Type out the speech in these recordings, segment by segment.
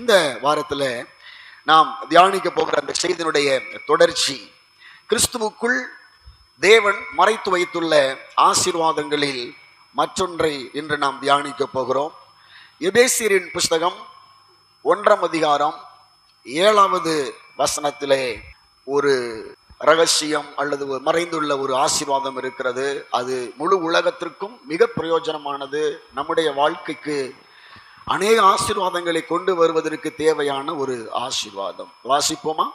இந்த வாரத்துல நாம் தியானிக்க போகிற அந்த செய்தியினுடைய தொடர்ச்சி, கிறிஸ்துவுக்குள் தேவன் மறைத்து வைத்துள்ள ஆசீர்வாதங்களில் மற்றொன்றை இன்று நாம் தியானிக்க போகிறோம். எபேசியரின் புஸ்தகம் 1ஆம் அதிகாரம் 7வது வசனத்திலே ஒரு ரகசியம் அல்லது மறைந்துள்ள ஒரு ஆசீர்வாதம் இருக்கிறது. அது முழு உலகத்திற்கும் மிக பிரயோஜனமானது. நம்முடைய வாழ்க்கைக்கு அநேக ஆசீர்வாதங்களை கொண்டு வருவதற்கு தேவையான ஒரு ஆசீர்வாதம். வாசிப்போமா?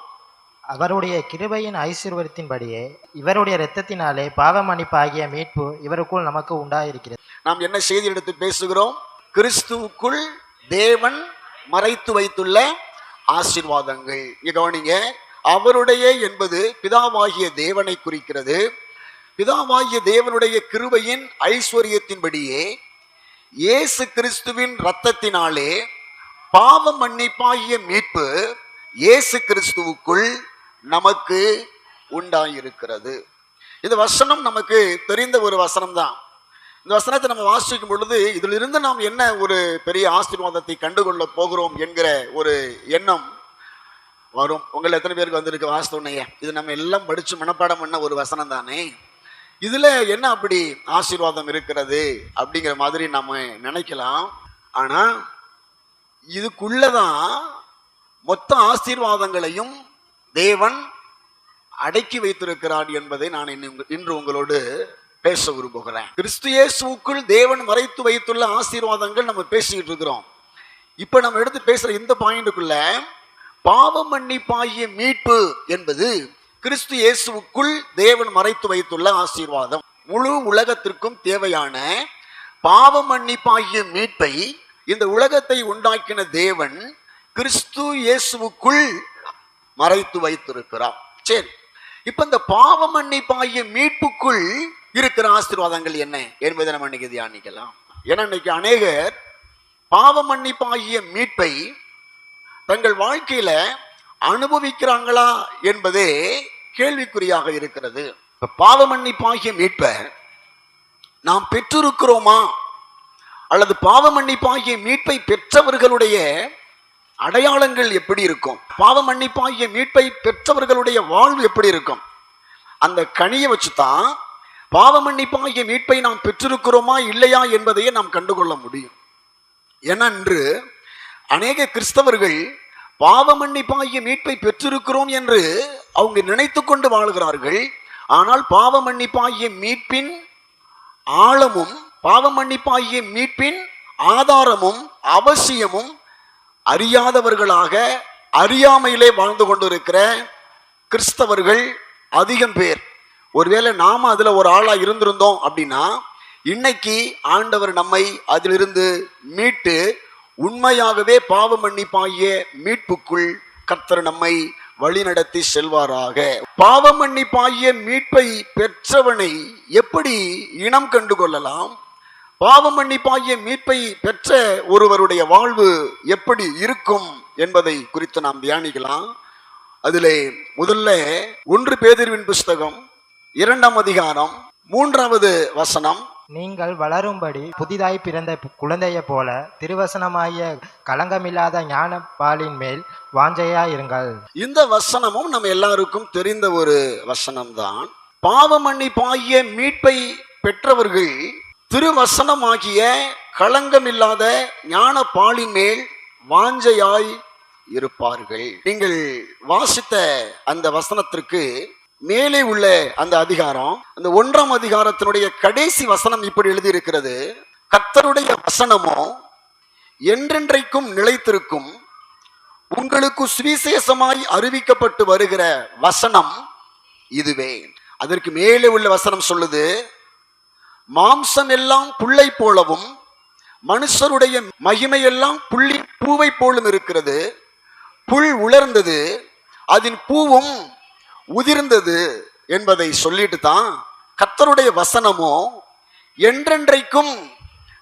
அவருடைய கிருபையின் ஐஸ்வர்யத்தின்படியே இவருடைய இரத்தத்தினாலே பாவ மன்னிப்பு ஆகிய மீட்பு இவருக்குள் நமக்கு உண்டாயிருக்கிறது. நாம் என்ன செய்தி எடுத்து பேசுகிறோம்? கிறிஸ்துவுக்குள் தேவன் மறைத்து வைத்துள்ள ஆசீர்வாதங்கள். கவனிங்க, அவருடைய என்பது பிதாவாகிய தேவனை குறிக்கிறது. பிதாவாகிய தேவனுடைய கிருபையின் ஐஸ்வர்யத்தின்படியே இயேசு கிறிஸ்துவின் இரத்தத்தினாலே பாவ மன்னிப்பாகிய மீட்பு இயேசு கிறிஸ்துவுக்குள் நமக்கு உண்டாயிருக்கிறது. இந்த வசனம் நமக்கு தெரிந்த ஒரு வசனம் தான். இந்த வசனத்தை நம்ம வாசிக்கும் பொழுது இதிலிருந்து நாம் என்ன ஒரு பெரிய ஆசீர்வாதத்தை கண்டுகொள்ள போகிறோம் என்கிற ஒரு எண்ணம் வரும். உங்களை எத்தனை பேருக்கு வந்திருக்கு? வாசித்தோன்னையே இது நம்ம எல்லாம் படிச்சு மனப்பாடம் பண்ண ஒரு வசனம் தானே, இதுல என்ன அப்படி ஆசீர்வாதம் இருக்கிறது அப்படிங்கிற மாதிரி நம்ம நினைக்கலாம். ஆனா இதுக்குள்ளதான் மொத்த ஆசீர்வாதங்களையும் தேவன் அடக்கி வைத்திருக்கிறார் என்பதை நான் இன்று உங்களோடு பேச விரும்புகிறேன். கிறிஸ்து இயேசுவுக்குள் தேவன் மறைத்து வைத்துள்ள ஆசீர்வாதங்கள் நம்ம பேசிக்கிட்டு இருக்கிறோம். இப்ப நம்ம எடுத்து பேசுற இந்த பாயிண்டுக்குள்ள பாவ மன்னிப்பாகிய மீட்பு என்பது கிறிஸ்து இயேசுவுக்குள் தேவன் மறைத்து வைத்துள்ள ஆசீர்வாதம். முழு உலகத்திற்கும் தேவையான பாவ மன்னிப்பாகிய மீட்பை இந்த உலகத்தை உண்டாக்கின தேவன் கிறிஸ்து இயேசுவுக்குள் மறைத்து வைத்திருக்கிறார். சரி, இப்ப இந்த பாவ மன்னிப்பாகிய மீட்புக்குள் இருக்கிற ஆசீர்வாதங்கள் என்ன என்பதை நம்ம இன்னைக்கு தியானிக்கலாம். ஏன்னா இன்னைக்கு அநேகர் பாவ மன்னிப்பாகிய மீட்பை தங்கள் வாழ்க்கையில அனுபவிக்கிறாங்களா என்பதே கேள்விக்குறியாக இருக்கிறது. பாவ மன்னிப்பாகிய மீட்பை நாம் பெற்றிருக்கிறோமா, அல்லது பாவ மன்னிப்பாகிய மீட்பை பெற்றவர்களுடைய அடையாளங்கள் எப்படி இருக்கும், பாவ மன்னிப்பாகிய மீட்பை பெற்றவர்களுடைய வாழ்வு எப்படி இருக்கும், அந்த கனியை வச்சுதான் பாவ மன்னிப்பாகிய மீட்பை நாம் பெற்றிருக்கிறோமா இல்லையா என்பதையே நாம் கண்டுகொள்ள முடியும். ஏனென்று அநேக கிறிஸ்தவர்கள் பாவ மன்னிப்பாகிய மீட்பை பெற்றிருக்கிறோம் என்று அவங்க நினைத்து கொண்டு வாழ்கிறார்கள். ஆனால் பாவ மன்னிப்பாகிய மீட்பின் ஆழமும் பாவ மன்னிப்பாகிய மீட்பின் ஆதாரமும் அவசியமும் அறியாதவர்களாக அறியாமையிலே வாழ்ந்து கொண்டிருக்கிற கிறிஸ்தவர்கள் அதிகம் பேர். ஒருவேளை நாம அதுல ஒரு ஆளா இருந்திருந்தோம் அப்படின்னா இன்னைக்கு ஆண்டவர் நம்மை அதிலிருந்து மீட்டு உண்மையாகவே பாவ மன்னிப்பாகிய மீட்புக்குள் கர்த்தர் நம்மை வழிநடத்தி செல்வாராக. பாவ மன்னிப்பாகிய மீட்பை பெற்றவனை எப்படி இனம் கண்டு கொள்ளலாம், பாவ மன்னிப்பாகிய மீட்பை பெற்ற ஒருவருடைய வாழ்வு எப்படி இருக்கும் என்பதை குறித்து நாம் தியானிக்கலாம். அதிலே முதல்ல 1 பேதுருவின் புஸ்தகம் 2ஆம் அதிகாரம் 3வது வசனம், நீங்கள் வளரும்படி புதிதாய் பிறந்த குழந்தையை போல திருவசனமாகிய களங்கமில்லாத ஞான பாலின் மேல் வாஞ்சையாயிருங்கள். இந்த வசனமும் நம்ம எல்லாருக்கும் தெரிந்த ஒரு வசனம்தான். பாவ மன்னிப்பாகிய மீட்பை பெற்றவர்கள் திருவசனமாகிய களங்கமில்லாத ஞான பாலின் மேல் வாஞ்சையாய் இருப்பார்கள். நீங்கள் வாசித்த அந்த வசனத்திற்கு மேலே உள்ள அந்த அதிகாரம், அந்த 1ஆம் அதிகாரத்தினுடைய கடைசி வசனம் இப்படி எழுதி இருக்கிறது, கர்த்தருடைய வசனமோ என்றென்றைக்கும் நிலைத்திருக்கும், உங்களுக்கு சுவிசேஷமாய் அறிவிக்கப்பட்டு வருகிற வசனம் இதுவே. அதற்கு மேலே உள்ள வசனம் சொல்லுது, மாம்சம் எல்லாம் புல்லை போலவும் மனுஷருடைய மகிமையெல்லாம் புள்ளி பூவை போலும் இருக்கிறது, புல் உலர்ந்தது அதன் பூவும் உதிர்ந்தது என்பதை சொல்லிட்டு தான் கர்த்தருடைய வசனமோ என்றென்றைக்கும்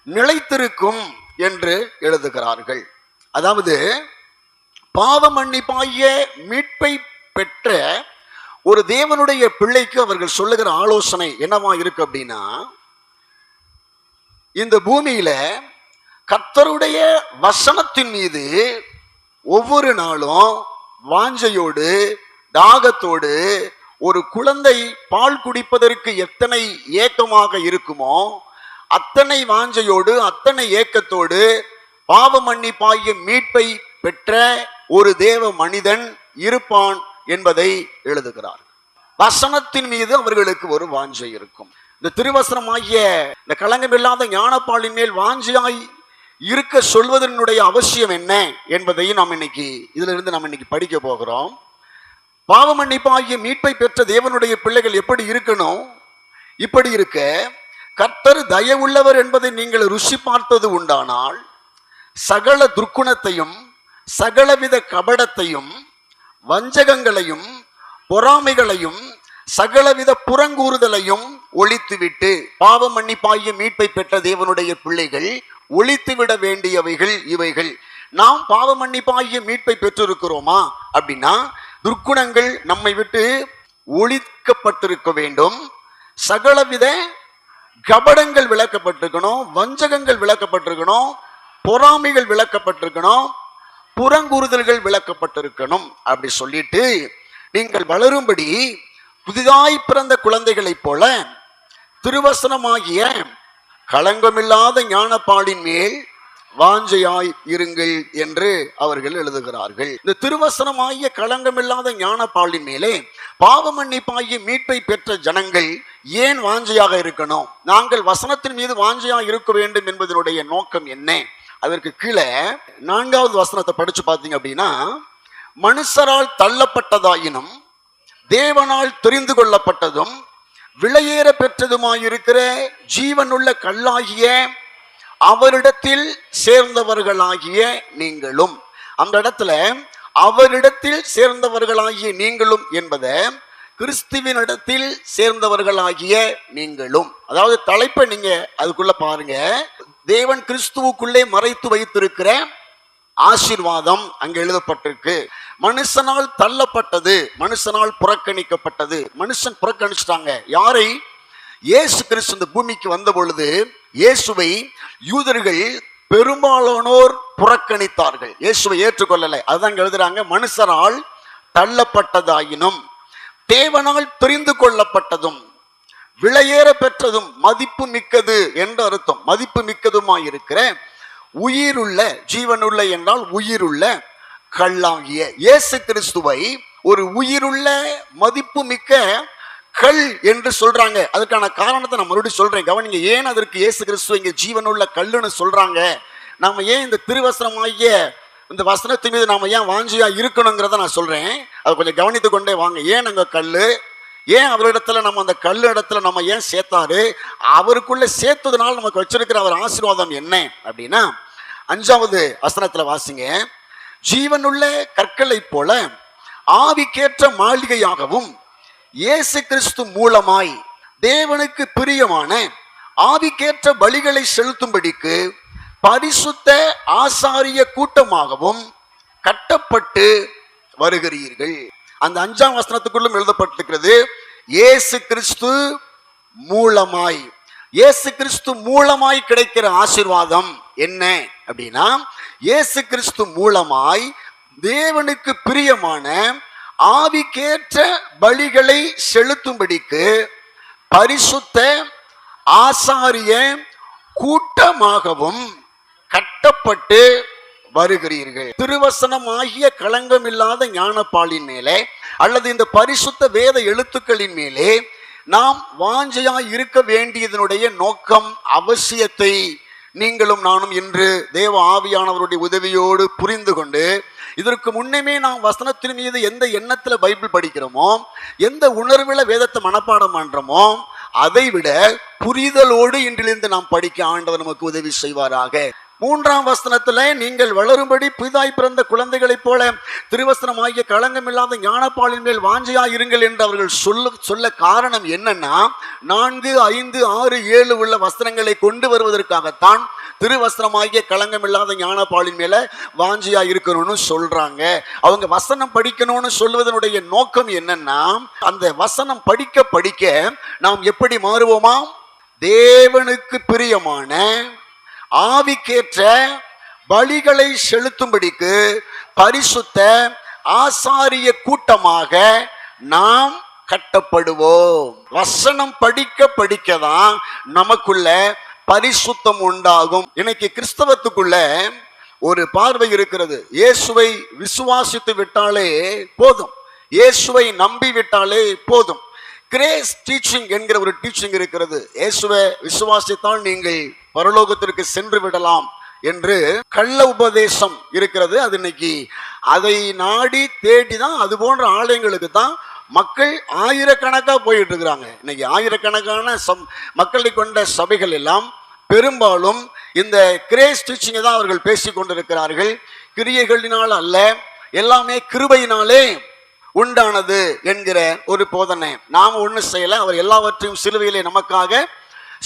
நிலைத்திருக்கும் என்று எழுதுகிறார்கள். அதாவது பாவ மன்னிப்பாகிய மீட்பை பெற்ற ஒரு தேவனுடைய பிள்ளைக்கு அவர்கள் சொல்லுகிற ஆலோசனை என்னவா இருக்கு அப்படின்னா, இந்த பூமியில கர்த்தருடைய வசனத்தின் மீது ஒவ்வொரு நாளும் வாஞ்சையோடு தாகத்தோடு ஒரு குழந்தை பால் குடிப்பதற்கு எத்தனை ஏக்கமாக இருக்குமோ அத்தனை வாஞ்சையோடு அத்தனை ஏக்கத்தோடு பாவ மன்னிப்பாகிய மீட்பை பெற்ற ஒரு தேவ மனிதன் இருப்பான் என்பதை எழுதுகிறார். வசனத்தின் மீது அவர்களுக்கு ஒரு வாஞ்சை இருக்கும். இந்த திருவசனமாகிய இந்த களங்கமில்லாத ஞானப்பாலின் மேல் வாஞ்சையாய் இருக்க சொல்வதனுடைய அவசியம் என்ன என்பதையும் நாம் இன்னைக்கு படிக்க போகிறோம். பாவ மன்னிப்பாகிய மீட்பை பெற்ற தேவனுடைய பிள்ளைகள் எப்படி இருக்கணும்? இப்படி இருக்க கர்த்தர் தயவுள்ளவர் என்பதை நீங்கள் ருசி பார்த்தது உண்டானால் சகல துர்க்குணத்தையும் சகலவித கபடத்தையும் வஞ்சகங்களையும் பொறாமைகளையும் சகலவித புறங்கூறுதலையும் ஒழித்துவிட்டு, பாவ மன்னிப்பாகிய மீட்பை பெற்ற தேவனுடைய பிள்ளைகள் ஒழித்துவிட வேண்டியவைகள் இவைகள். நாம் பாவ மன்னிப்பாகிய மீட்பை பெற்றிருக்கிறோமா அப்படின்னா துர்க்குணங்கள் நம்மை விட்டு ஒழிக்கப்பட்டிருக்க வேண்டும். சகலவித கபடங்கள் விளக்கப்பட்டிருக்கணும், வஞ்சகங்கள் விளக்கப்பட்டிருக்கணும், பொறாமைகள் விளக்கப்பட்டிருக்கணும், புறங்கூறுதல்கள் விளக்கப்பட்டிருக்கணும். அப்படி சொல்லிட்டு நீங்கள் வளரும்படி புதிதாய் பிறந்த குழந்தைகளைப் போல திருவசனமாகிய களங்கமில்லாத ஞானப்பாலின் மேல் வாஞ்சையாய் இருங்கள் என்று அவர்கள் எழுதுகிறார்கள். இந்த திருவசனமாகிய களங்கமில்லாத ஞானப்பாலின் மேலே பாவ மன்னிப்பாகிய மீட்பை பெற்ற ஜனங்கள் ஏன் வாஞ்சையாக இருக்கணும்? நாங்கள் வசனத்தின் மீது வாஞ்சையாக இருக்க வேண்டும் என்பதனுடைய நோக்கம் என்ன? அதற்கு கீழே 4வது வசனத்தை படிச்சு பார்த்தீங்க அப்படின்னா, மனுஷரால் தள்ளப்பட்டதாயினும் தேவனால் தெரிந்து கொள்ளப்பட்டதும் விலையேற பெற்றதுமாயிருக்கிற ஜீவனுள்ள கல்லாகிய அவரிடத்தில் சேர்ந்தவர்களாகிய நீங்களும். அந்த இடத்துல அவரிடத்தில் சேர்ந்தவர்களாகிய நீங்களும் என்பதை கிறிஸ்துவினிடத்தில் சேர்ந்தவர்களாகிய நீங்களும், அதாவது தலைப்பை நீங்க அதுக்குள்ள பாருங்க. தேவன் கிறிஸ்துவுக்குள்ளே மறைத்து வைத்திருக்கிற ஆசீர்வாதம் அங்க எழுதப்பட்டிருக்கு. மனுஷனால் தள்ளப்பட்டது, மனுஷனால் புறக்கணிக்கப்பட்டது. மனுஷன் புறக்கணிச்சிட்டாங்க. யாரை? இயேசு கிறிஸ்து இந்த பூமிக்கு வந்த பொழுது இயேசுவை யூதர்கள் பெரும்பாலானோர் புறக்கணித்தார்கள், இயேசுவை ஏற்றுக்கொள்ளலை. அதுதான் எழுதுறாங்க, மனுஷனால் தள்ளப்பட்டதாயினும் தேவனால் தெரிந்து கொள்ளப்பட்டதும் விலையேற பெற்றதும் மதிப்பு மிக்கது என்ற அர்த்தம். மதிப்பு மிக்கதுமாயிருக்கிற உயிருள்ள, ஜீவனுள்ள என்றால் உயிருள்ள கல்லாகிய இயேசு கிறிஸ்துவை ஒரு உயிருள்ள மதிப்பு மிக்க கல் என்று சொல்றாங்க. அதுக்கான காரணத்தை நான் மறுபடியும் சொல்றேன், கவனிங்க. ஏன் அதற்கு இயேசு கிறிஸ்துவ இங்க ஜீவனுள்ள கல்லுன்னு சொல்றாங்க? நாம ஏன் இந்த திருவசனமாகிய இந்த வசனத்தின் மீது நாம ஏன் வாஞ்சியா இருக்கணுங்கிறத நான் சொல்றேன். அதை கொஞ்சம் கவனித்து கொண்டே வாங்க. ஏன் அங்க கல்லு, ஏன் அவரிடத்துல நம்ம அந்த கல்லு இடத்துல நம்ம ஏன் சேர்த்தாரு, அவருக்குள்ள சேர்த்ததுனால நமக்கு வச்சிருக்கிற அவர் ஆசீர்வாதம் என்ன அப்படின்னா, 5வது வசனத்துல வாசிங்க. ஜீவனுள்ள கற்களை போல ஆவிக்கேற்ற மாளிகையாகவும் இயேசு கிறிஸ்து மூலமாய் தேவனுக்கு பிரியமான ஆவிக்கேற்ற பலிகளை செலுத்தும்படிக்கு பரிசுத்த ஆசாரிய கூட்டமாகவும் கட்டப்பட்டு வருகிறீர்கள். அந்த 5ஆம் வசனத்துக்குள்ளும் எழுதப்பட்டிருக்கிறது, இயேசு கிறிஸ்து மூலமாய். இயேசு கிறிஸ்து மூலமாய் கிடைக்கிற ஆசீர்வாதம் என்ன அப்படின்னா, இயேசு கிறிஸ்து மூலமாய் தேவனுக்கு பிரியமான ஆவிக்கேற்ற பலிகளை செலுத்தும்படிக்கு பரிசுத்த ஆசாரிய கூட்டமாகவும் கட்டப்பட்டு வருகிறீர்கள். திருவசனமாகிய களங்கமில்லாத ஞானப்பாலின் மேலே அல்லது இந்த பரிசுத்த வேத எழுத்துக்களின் மேலே நாம் வாஞ்சையாய் இருக்க வேண்டியதனுடைய நோக்கம், அவசியத்தை நீங்களும் நானும் இன்று தேவ ஆவியானவருடைய உதவியோடு புரிந்து கொண்டு, இதற்கு முன்னமே நாம் வசனத்தின் மீது எந்த எண்ணத்துல பைபிள் படிக்கிறோமோ, எந்த உணர்வுல வேதத்தை மனப்பாடம் பண்றோமோ, அதை விட புரிதலோடு இன்றிலிருந்து நாம் படிக்க ஆண்டவர் நமக்கு உதவி செய்வாராக. 3ஆம் வசனத்துல நீங்கள் வளரும்படி புதிதாய் பிறந்த குழந்தைகளைப் போல திருவசனமாகிய களங்கமில்லாத ஞானப்பாலின் மேல் வாஞ்சையாய் இருங்கள் என்று அவர்கள் சொல்ல காரணம் என்னன்னா, 4, 5, 6, 7 உள்ள வசனங்களை கொண்டு வருவதற்காகத்தான் திருவசனமாகிய களங்கமில்லாத ஞானப்பாலின் மேல வாஞ்சியா இருக்கணும்னு சொல்றாங்க. அவங்க வசனம் படிக்கணும்னு சொல்வதனுடைய நோக்கம் என்னன்னா, அந்த வசனம் படிக்க படிக்க நாம் எப்படி மாறுவோமா? தேவனுக்கு பிரியமான ஆவிக்கேற்ற பலிகளை செலுத்தும்படிக்கு பரிசுத்த ஆசாரிய கூட்டமாக நாம் கட்டப்படுவோம். வசனம் படிக்க படிக்கதான் நமக்குள்ள பரிசுத்தம் உண்டாகும். இன்னைக்கு கிறிஸ்தவத்துக்குள்ள ஒரு பார்வை இருக்கிறது. இயேசுவை விசுவாசித்து விட்டாலே போதும், இயேசுவை நம்பி விட்டாலே போதும். கிரேஸ் டீச்சிங் என்கிற ஒரு டீச்சிங் இருக்கிறது. இயேசுவை விசுவாசித்தால் நீங்கள் பரலோகத்திற்கு சென்று விடலாம் என்று கள்ள உபதேசம் இருக்கிறது. அது இன்னைக்கு அதை நாடி தேடி தான் அது போன்ற ஆலயங்களுக்கு தான் மக்கள் ஆயிரக்கணக்காக போயிட்டு இருக்கிறாங்க. இன்னைக்கு ஆயிரக்கணக்கான மக்களை கொண்ட சபைகள் எல்லாம் பெரும்பாலும் இந்த கிரேஸ் டீச்சிங்கை தான் அவர்கள் பேசிக் கொண்டிருக்கிறார்கள். கிரியைகளினால் அல்ல, எல்லாமே கிருபையினாலே உண்டானது என்கிற ஒரு போதனை. நாம் ஒன்றும் செய்யல, அவர் எல்லாவற்றையும் சிலுவையிலே நமக்காக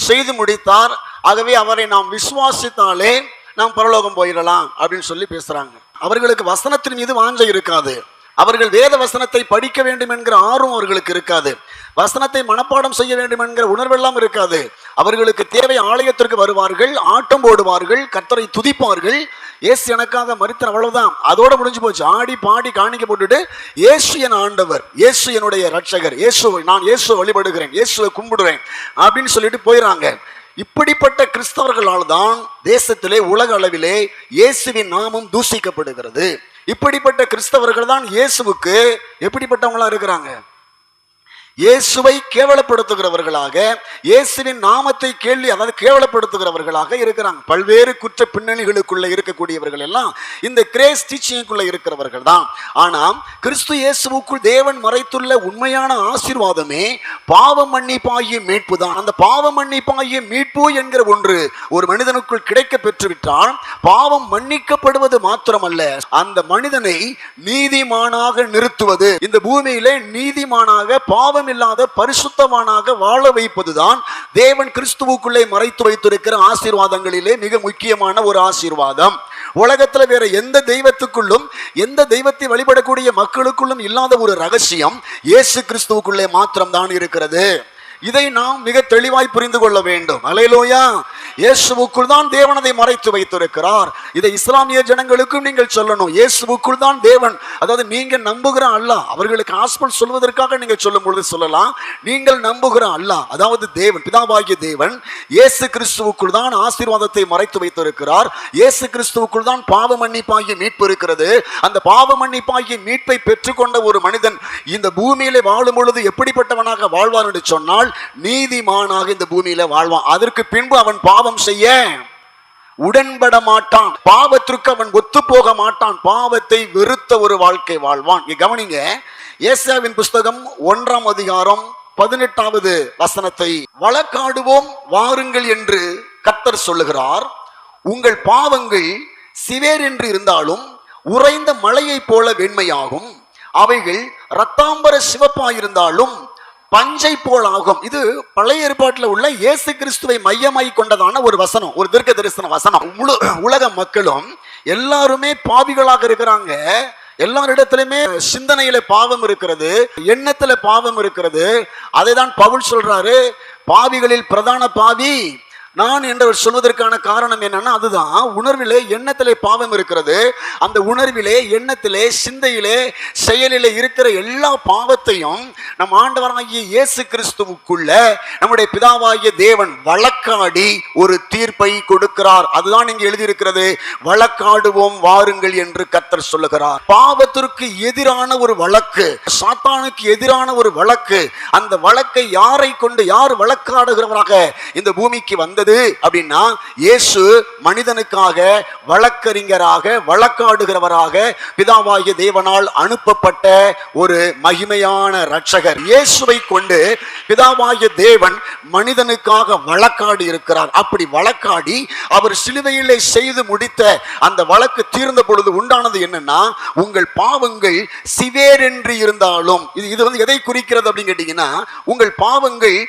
செய்து முடித்தார். ஆகவே அவரை நாம் விசுவாசித்தாலே நாம் பரலோகம் போயிடலாம் அப்படின்னு சொல்லி பேசுறாங்க. அவர்களுக்கு வசனத்தின் மீது வாஞ்சை இருக்காது. அவர்கள் வேத வசனத்தை படிக்க வேண்டும் என்கிற ஆர்வம் அவர்களுக்கு இருக்காது. வசனத்தை மனப்பாடம் செய்ய வேண்டும் என்கிற உணர்வெல்லாம் இருக்காது. அவர்களுக்கு தேவை ஆலயத்திற்கு வருவார்கள், ஆட்டம் போடுவார்கள், கர்த்தரை துதிப்பார்கள். இயேசு எனக்காக மரித்தார், அவ்வளவுதான், அதோட முடிஞ்சு போச்சு. ஆடி பாடி காணிக்க போட்டுட்டு இயேசு என் ஆண்டவர், இயேசு என்னுடைய ரட்சகர், நான் இயேசுவை வழிபடுகிறேன், இயேசுவை கும்பிடுறேன் அப்படின்னு சொல்லிட்டு போயிடறாங்க. இப்படிப்பட்ட கிறிஸ்தவர்களால் தான் தேசத்திலே உலக அளவிலே இயேசுவின் நாமம் தூசிக்கப்படுகிறது. இப்படிப்பட்ட கிறிஸ்தவர்கள் தான் இயேசுவுக்கு எப்படிப்பட்டவங்களா இருக்கிறாங்க? இயேசுவை கேவலப்படுத்துகிறவர்களாக, இயேசுவின் நாமத்தை கேவலப்படுத்துகிறவர்களாக இருக்கிறாங்க. பல்வேறு குற்ற பின்னணிகளுக்குள்ள இருக்கக்கூடியவர்கள் எல்லாம் இந்த கிரேஸ் டீச்சிங்குள்ள இருக்கிறவர்கள் தான். ஆனால் கிறிஸ்து இயேசுவுக்குள் தேவன் மறைத்துள்ள உண்மையான ஆசீர்வாதமே பாவ மன்னிப்பாகிய மீட்பு தான். அந்த பாவ மன்னிப்பாகிய மீட்பு என்கிற ஒன்று ஒரு மனிதனுக்குள் கிடைக்க பெற்றுவிட்டால் பாவம் மன்னிக்கப்படுவது மாத்திரமல்ல, அந்த மனிதனை நீதிமானாக நிறுத்துவது, இந்த பூமியிலே நீதிமானாக பாவம் இல்லாத பரிசுத்தமானாக வாழ வைப்பதுதான் தேவன் கிறிஸ்துவுக்குள்ளே மறைத்து வைத்திருக்கிற ஆசீர்வாதங்களிலே மிக முக்கியமான ஒரு ஆசீர்வாதம். உலகத்துல வேற எந்த தெய்வத்துக்குள்ளும், எந்த தெய்வத்தை வழிபடக்கூடிய மக்களுக்குள்ளும் இல்லாத ஒரு ரகசியம் இயேசு கிறிஸ்துவுக்குள்ளே மாத்திரம் தான் இருக்கிறது. இதை நாம் மிக தெளிவாய் புரிந்து கொள்ள வேண்டும். அல்லேலூயா. இயேசுவுக்குள் தான் தேவன் அதை மறைத்து வைத்திருக்கிறார். இதை இஸ்லாமிய ஜனங்களுக்கும் நீங்கள் சொல்லணும். இயேசுவுக்குள் தான் தேவன், அதாவது நீங்க நம்புகிற அல்லாஹ், அவர்களுக்கு ஆஸ்பல் சொல்வதற்காக நீங்க சொல்லும் பொழுது சொல்லலாம், நீங்கள் நம்புகிற அல்லாஹ், அதாவது தேவன், பிதாவாகிய தேவன் இயேசு கிறிஸ்துவுக்குள் தான் ஆசீர்வாதத்தை மறைத்து வைத்திருக்கிறார். இயேசு கிறிஸ்துவுக்குள் தான் பாவ மன்னிப்பாகிய மீட்பு இருக்கிறது. அந்த பாவ மன்னிப்பாகிய மீட்பை பெற்றுக்கொண்ட ஒரு மனிதன் இந்த பூமியிலே வாழும் பொழுது எப்படிப்பட்டவனாக வாழ்வார் என்று சொன்னால் நீதிமானாக இந்த பூமியில வாழ்வான். அதற்கு பின்பு அவன் பாவம் செய்ய உடன்பட மாட்டான், பாவத்திற்கு அவன் ஒத்து போக மாட்டான், பாவத்தை வெறுத்த ஒரு வாழ்க்கை வாழ்வான். கவனிங்க, ஏசாயாவின் புஸ்தகம் 1ஆம் அதிகாரம் 18வது வசனத்தை, வழக்காடுவோம் வாருங்கள் என்று கர்த்தர் சொல்லுகிறார். உங்கள் பாவங்கள் சிவேர் என்று இருந்தாலும் உறைந்த மலையை போல வெண்மையாகும், அவைகள் இரத்தாம்பர சிவப்பாயிருந்தாலும் பஞ்சை போல் ஆகும். இது பழைய ஏற்பாட்டில் உள்ள இயேசு கிறிஸ்துவை மையமாய் கொண்டதான ஒரு வசனம், ஒரு தீர்க்க தரிசன வசனம். உலக மக்களும் எல்லாருமே பாவிகளாக இருக்கிறாங்க. எல்லாரிடத்திலுமே சிந்தனையில பாவம் இருக்கிறது, எண்ணத்துல பாவம் இருக்கிறது. அதை தான் பவுல் சொல்றாரு, பாவிகளில் பிரதான பாவி நான் என்று சொல்வதற்கான காரணம் என்னன்னா, அதுதான் உணர்விலே எண்ணத்திலே பாவம் இருக்கிறது. அந்த உணர்விலே, எண்ணத்திலே, சிந்தையிலே, செயலிலே இருக்கிற எல்லா பாவத்தையும் நம் ஆண்டவராகிய இயேசு கிறிஸ்துவுக்குள்ள நம்முடைய பிதாவாகிய தேவன் வழக்காடி ஒரு தீர்ப்பை கொடுக்கிறார். அதுதான் இங்கே எழுதியிருக்கிறது, வழக்காடுவோம் வாருங்கள் என்று கர்த்தர் சொல்லுகிறார். பாவத்திற்கு எதிரான ஒரு வழக்கு, சாத்தானுக்கு எதிரான ஒரு வழக்கு. அந்த வழக்கை யாரை கொண்டு, யார் வழக்காடுகிறவராக இந்த பூமிக்கு வந்தது அப்படின்னா, இயேசு மனிதனுக்காக வழக்கறிஞராக, வழக்காடுகிறவராக பிதாவாகிய தேவனால் அனுப்பப்பட்ட ஒரு மகிமையான இரட்சகர். இயேசுவை கொண்டு பிதாவாகிய தேவன் மனிதனுக்காக வழக்காடி இருக்கிறார். அப்படி வழக்காடி அவர் சிலுவையிலே செய்து முடித்த அந்த வழக்கு தீர்ந்த பொழுது உண்டானது என்னன்னா, உங்கள் பாவங்கள் சிவேர் என்று இருந்தாலும், இது வந்து எதை குறிக்கிறது அப்படின்னு கேட்டீங்கன்னா, உங்கள் பாவங்கள்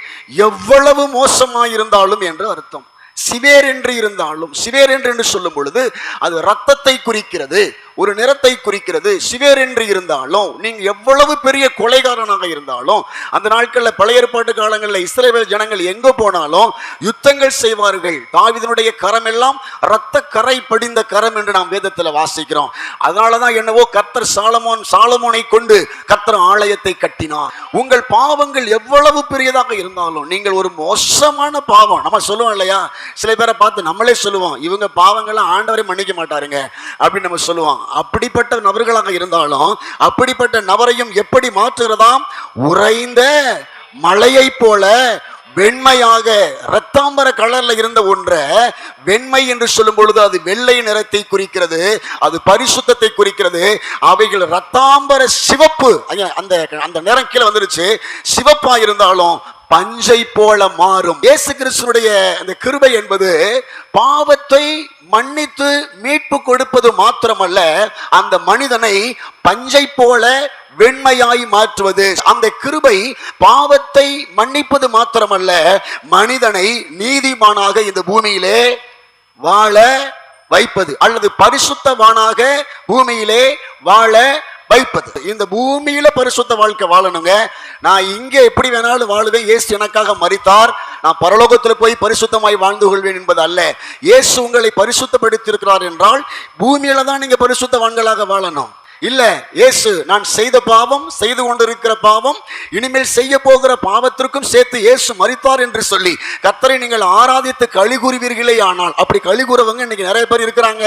எவ்வளவு மோசமாயிருந்தாலும் என்று அர்த்தம். சிவேர் என்று இருந்தாலும், சிவேர் என்று சொல்லும் பொழுது அது ரத்தத்தை குறிக்கிறது. ஒரு நிறத்தை குறிக்கிறது. சிவேர் என்று இருந்தாலும், நீங்க எவ்வளவு பெரிய கொலைகாரனாக இருந்தாலும், அந்த நாட்களில் பழைய ஏற்பாட்டு காலங்களில் இஸ்ரவேல் ஜனங்கள் எங்க போனாலும் யுத்தங்கள் செய்வார்கள். தாவீதினுடைய கரம் எல்லாம் இரத்த கரை படிந்த கரம் என்று நாம் வேதத்தில் வாசிக்கிறோம். அதனாலதான் என்னவோ கர்த்தர் சாலமோனை கொண்டு கர்த்தர் ஆலயத்தை கட்டினார். உங்கள் பாவங்கள் எவ்வளவு பெரியதாக இருந்தாலும், நீங்கள் ஒரு மோசமான பாவம், நம்ம சொல்லுவோம் இல்லையா, சில பேரை பார்த்து நம்மளே சொல்லுவோம், இவங்க பாவங்கள்லாம் ஆண்டவரை மன்னிக்க மாட்டாருங்க அப்படின்னு நம்ம சொல்லுவோம். அப்படிப்பட்ட நபர்களாக இருந்தாலும் அப்படிப்பட்ட நபரையும் எப்படி மாற்றுகிறதாம்? உறைந்த மலையை போல வெண்மையாக, இரத்தாம்பர கலர்ல இருந்த ஒன்றை வெண்மை என்று சொல்லும் பொழுது அது வெள்ளை நிறத்தை குறிக்கிறது, அது பரிசுத்தத்தை குறிக்கிறது. அவைகள் இரத்தாம்பர சிவப்பு, அந்த நிறம் கீழே வந்துருச்சு, சிவப்பா இருந்தாலும் பஞ்சை போல மாறும். இயேசு கிறிஸ்துனுடைய அந்த கிருபை என்பது பாவத்தை மன்னித்து மீட்பு கொடுப்பது மாத்திரமல்ல, அந்த மனிதனை பஞ்சை போல வெண்மையாய் மாற்றுவது. அந்த கிருபை பாவத்தை மன்னிப்பது மாத்திரமல்ல, மனிதனை நீதிமானாக இந்த பூமியிலே வாழ வைப்பது, அல்லது பரிசுத்தவானாக பூமியிலே வாழ வைப்பது. இந்த பூமியில பரிசுத்த வாழ்க்கை வாழணுங்க. நான் இங்க எப்படி வேணாலும் வாழுவேன், இயேசு எனக்காக மரித்தார், நான் பரலோகத்துல போய் பரிசுத்தமாய் வாழ்ந்து கொள்வேன் என்பது அல்ல. இயேசு உங்களை பரிசுத்தப்படுத்தி இருக்கிறார் என்றால் பூமியில தான் நீங்க பரிசுத்தவான்களாக வாழணும். இல்ல, இயேசு நான் செய்த பாவம், செய்து கொண்டிருக்கிற பாவம், இனிமேல் செய்ய போகிற பாவத்திற்கும் சேர்த்து இயேசு மரித்தார் என்று சொல்லி கர்த்தரை நீங்கள் ஆராதித்து களி கூறுவீர்களே. ஆனால் அப்படி களி கூறவங்க இன்னைக்கு நிறைய பேர் இருக்கிறாங்க.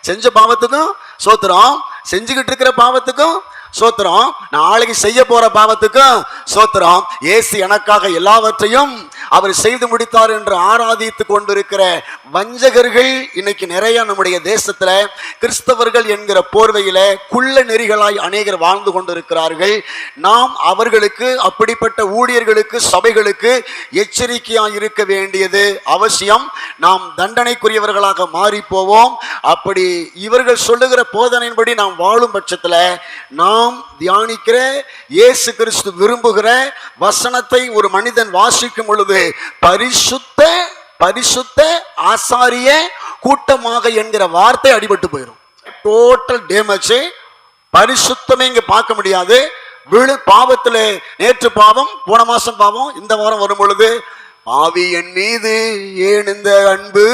செஞ்ச பாவத்துக்கும் சோத்திரம், செஞ்சுக்கிட்டு இருக்கிற பாவத்துக்கும் சோத்திரம், நாளைக்கு செய்ய போற பாவத்துக்கும் சோத்திரம். இயேசு எனக்காக எல்லாவற்றையும் அவர் செய்து முடித்தார் என்று ஆராதித்து கொண்டிருக்கிற வஞ்சகர்கள் இன்னைக்கு நிறைய நம்முடைய தேசத்துல கிறிஸ்தவர்கள் என்கிற போர்வையில குள்ள நெறிகளாய் அநேகர் வாழ்ந்து கொண்டிருக்கிறார்கள். நாம் அவர்களுக்கு, அப்படிப்பட்ட ஊழியர்களுக்கு, சபைகளுக்கு எச்சரிக்கையாய் இருக்க வேண்டியது அவசியம். நாம் தண்டனைக்குரியவர்களாக மாறி போவோம். அப்படி இவர்கள் சொல்லுகிற போதனையின்படி நாம் வாழும் பட்சத்துல நாம் தியானிக்கிற இயேசு கிறிஸ்து விரும்புகிற வசனத்தை ஒரு மனிதன் வாசிக்கும் பொழுது பரிசுத்த ஆசாரிய கூட்டமாக என்கிற வார்த்தை அடிபட்டு போயிடும். Total damage. பரிசுத்தமே இங்க பார்க்க முடியாது. பாவத்திலே நேற்று பாவம், போன மாசம் பாவம், இந்த வாரம் வரும் பொழுது பாவி என் மீது ஏன் இந்த அன்பு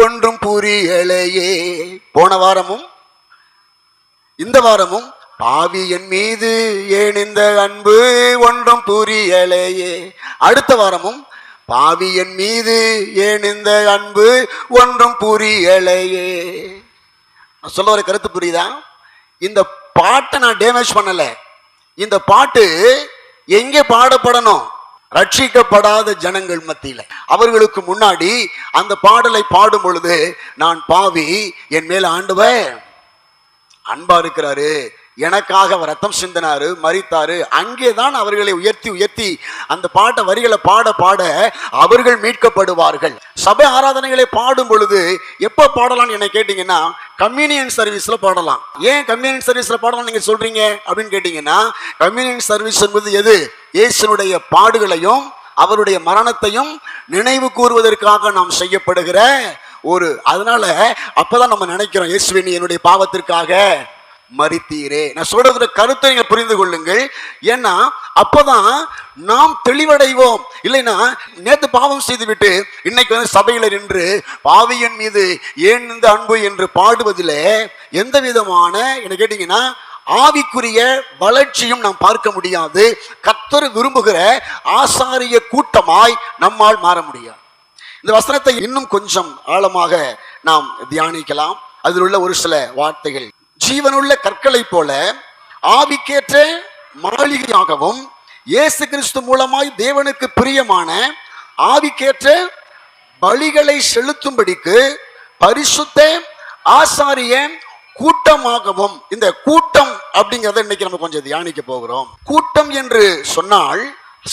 ஒன்றும் புரியலையே. போன வாரமும் இந்த வாரமும் பாவி என் மீது ஏன் இந்த அன்பு ஒன்றும் புரியலையே. அடுத்த வாரமும் பாவி என் மீது ஏன் இந்த அன்பு ஒன்றும் புரியலையே. நான் சொல்ல வர கருத்து புரியுதா? இந்த பாட்டை நான் டேமேஜ் பண்ணல. இந்த பாட்டு எங்கே பாடப்படணும்? ரட்சிக்கப்படாத ஜனங்கள் மத்தியில. அவர்களுக்கு முன்னாடி அந்த பாடலை பாடும் பொழுது நான் பாவி, என் மேல ஆண்டவர் அன்பா இருக்கிறாரு, எனக்காக அவர் ரத்தம் சிந்தினாரு, மரித்தாரு. அங்கேதான் அவர்களை உயர்த்தி அந்த பாட்டை வரிகளை பாட பாட அவர்கள் மீட்கப்படுவார்கள். சபை ஆராதனைகளை பாடும் பொழுது எப்ப பாடலாம்னு என்ன கேட்டீங்கன்னா, கம்யூனியன் சர்வீஸ்ல பாடலாம். ஏன் கம்யூனியன் சர்வீஸ்ல பாடலாம் நீங்க சொல்றீங்க அப்படின்னு கேட்டீங்கன்னா, கம்யூனியன் சர்வீஸ் என்பது எது? இயேசுனுடைய பாடுகளையும் அவருடைய மரணத்தையும் நினைவு கூறுவதற்காக நாம் செய்யப்படுகிற ஒரு, அதனால அப்பதான் நம்ம நினைக்கிறோம், இயேசுவே நீ என்னுடைய பாவத்திற்காக மரித்தீரே. நான் சொல்ற கருத்தை நீங்க புரிந்து கொள்ளுங்கள். ஏன்னா அப்பதான் நாம் தெளிவடைவோம். இல்லைன்னா நேற்று பாவம் செய்து விட்டு இன்னைக்கு வந்து சபையில நின்று பாவியன் மீது ஏன் இந்த அன்பு என்று பாடுவதில் எந்த விதமான என்ன கேட்டீங்கன்னா ஆவிக்குரிய வளர்ச்சியும் நாம் பார்க்க முடியாது. கர்த்தர் விரும்புகிற ஆசாரிய கூட்டமாய் நம்மால் மாற முடியாது. இந்த வசனத்தை இன்னும் கொஞ்சம் ஆழமாக நாம் தியானிக்கலாம். அதில் உள்ள ஒரு சில வார்த்தைகள், ஜீவனுள்ள கற்களை போல ஆவிக்கேற்ற மாளிகையாகவும் இயேசு கிறிஸ்து மூலமாய் தேவனுக்கு பிரியமான ஆவிக்கேற்ற பலிகளை செலுத்தும்படிக்கு பரிசுத்த ஆசாரிய கூட்டமாகவும். இந்த கூட்டம் அப்படிங்கிறத இன்னைக்கு நம்ம கொஞ்சம் தியானிக்க போகிறோம். கூட்டம் என்று சொன்னால்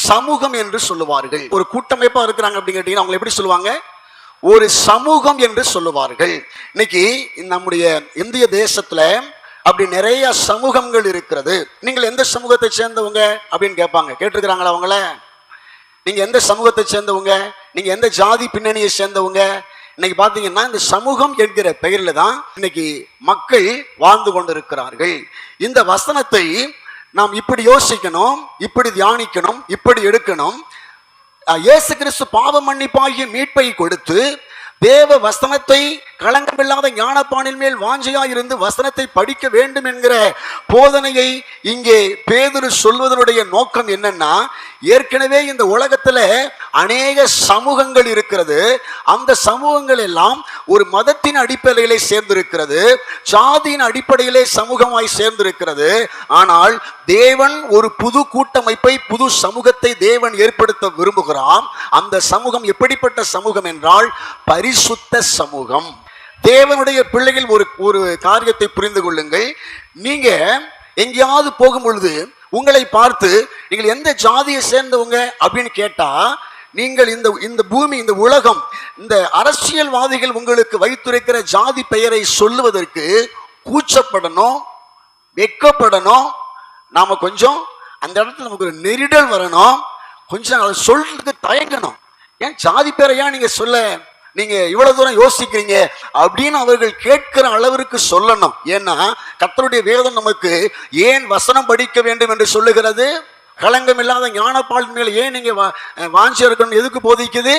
சமூகம் என்று சொல்லுவார்கள். ஒரு கூட்டமைப்பா இருக்கிறாங்க அப்படின்னு கேட்டீங்கன்னா அவங்க எப்படி சொல்லுவாங்க? ஒரு சமூகம் என்று சொல்லுவார்கள். இன்னைக்கு நம்முடைய இந்திய தேசத்துல அப்படி நிறைய சமூகங்கள் இருக்கிறது. நீங்கள் எந்த சமூகத்தை சேர்ந்தவங்க அப்படின்னு கேட்பாங்க. கேட்டிருக்கிறாங்களா அவங்கள? நீங்க எந்த சமூகத்தை சேர்ந்தவங்க? நீங்க எந்த ஜாதி பின்னணியை சேர்ந்தவங்க? இன்னைக்கு பாத்தீங்கன்னா இந்த சமூகம் என்கிற பெயர்ல தான் இன்னைக்கு மக்கள் வாழ்ந்து கொண்டிருக்கிறார்கள். இந்த வசனத்தை நாம் இப்படி யோசிக்கணும், இப்படி தியானிக்கணும், இப்படி எடுக்கணும். இயேசு கிறிஸ்து பாவ மன்னிப்பாகிய மீட்பை கொடுத்து தேவ வசனத்தை களங்கமில்லாத ஞானப்பானின் மேல் வாஞ்சையாயிருந்து வசனத்தை படிக்க வேண்டும் என்கிற போதனையை இங்கே பேதுரு சொல்வதனுடைய நோக்கம் என்னன்னா, ஏற்கனவே இந்த உலகத்துல அநேக சமூகங்கள் இருக்கிறது. அந்த சமூகங்கள் எல்லாம் ஒரு மதத்தின் அடிப்படையிலே சேர்ந்திருக்கிறது, ஜாதியின் அடிப்படையிலே சமூகமாய் சேர்ந்திருக்கிறது. ஆனால் தேவன் ஒரு புது கூட்டமைப்பை, புது சமூகத்தை தேவன் ஏற்படுத்த விரும்புகிறார். அந்த சமூகம் எப்படிப்பட்ட சமூகம் என்றால் பரிசுத்த சமூகம். தேவனுடைய பிள்ளைகள் ஒரு காரியத்தை புரிந்து கொள்ளுங்கள். நீங்க எங்கேயாவது போகும் பொழுது உங்களை பார்த்து நீங்கள் எந்த ஜாதியை சேர்ந்தவங்க அப்படின்னு கேட்டா, நீங்கள் இந்த பூமி, இந்த உலகம், இந்த அரசியல்வாதிகள் உங்களுக்கு வைத்திருக்கிற ஜாதி பெயரை சொல்லுவதற்கு கூச்சப்படணும், வெட்கப்படணும். நாம கொஞ்சம் அந்த இடத்துல நமக்கு ஒரு நெருடல் வரணும், கொஞ்சம் அதை சொல்றதுக்கு தயங்கணும். ஏன் ஜாதி பேரையா நீங்க சொல்ல, நீங்க இவ்வளவு தூரம் யோசிக்கிறீங்க அப்படின்னு அவர்கள் கேட்கிற அளவிற்கு சொல்லணும். ஏன்னா கர்த்தருடைய வேதம் நமக்கு ஏன் வசனம் படிக்க வேண்டும் என்று சொல்லுகிறது? களங்கம் இல்லாத ஞானப்பால் மேல் ஏன் நீங்க வாஞ்சி இருக்கணும் எதுக்கு போதிக்குது?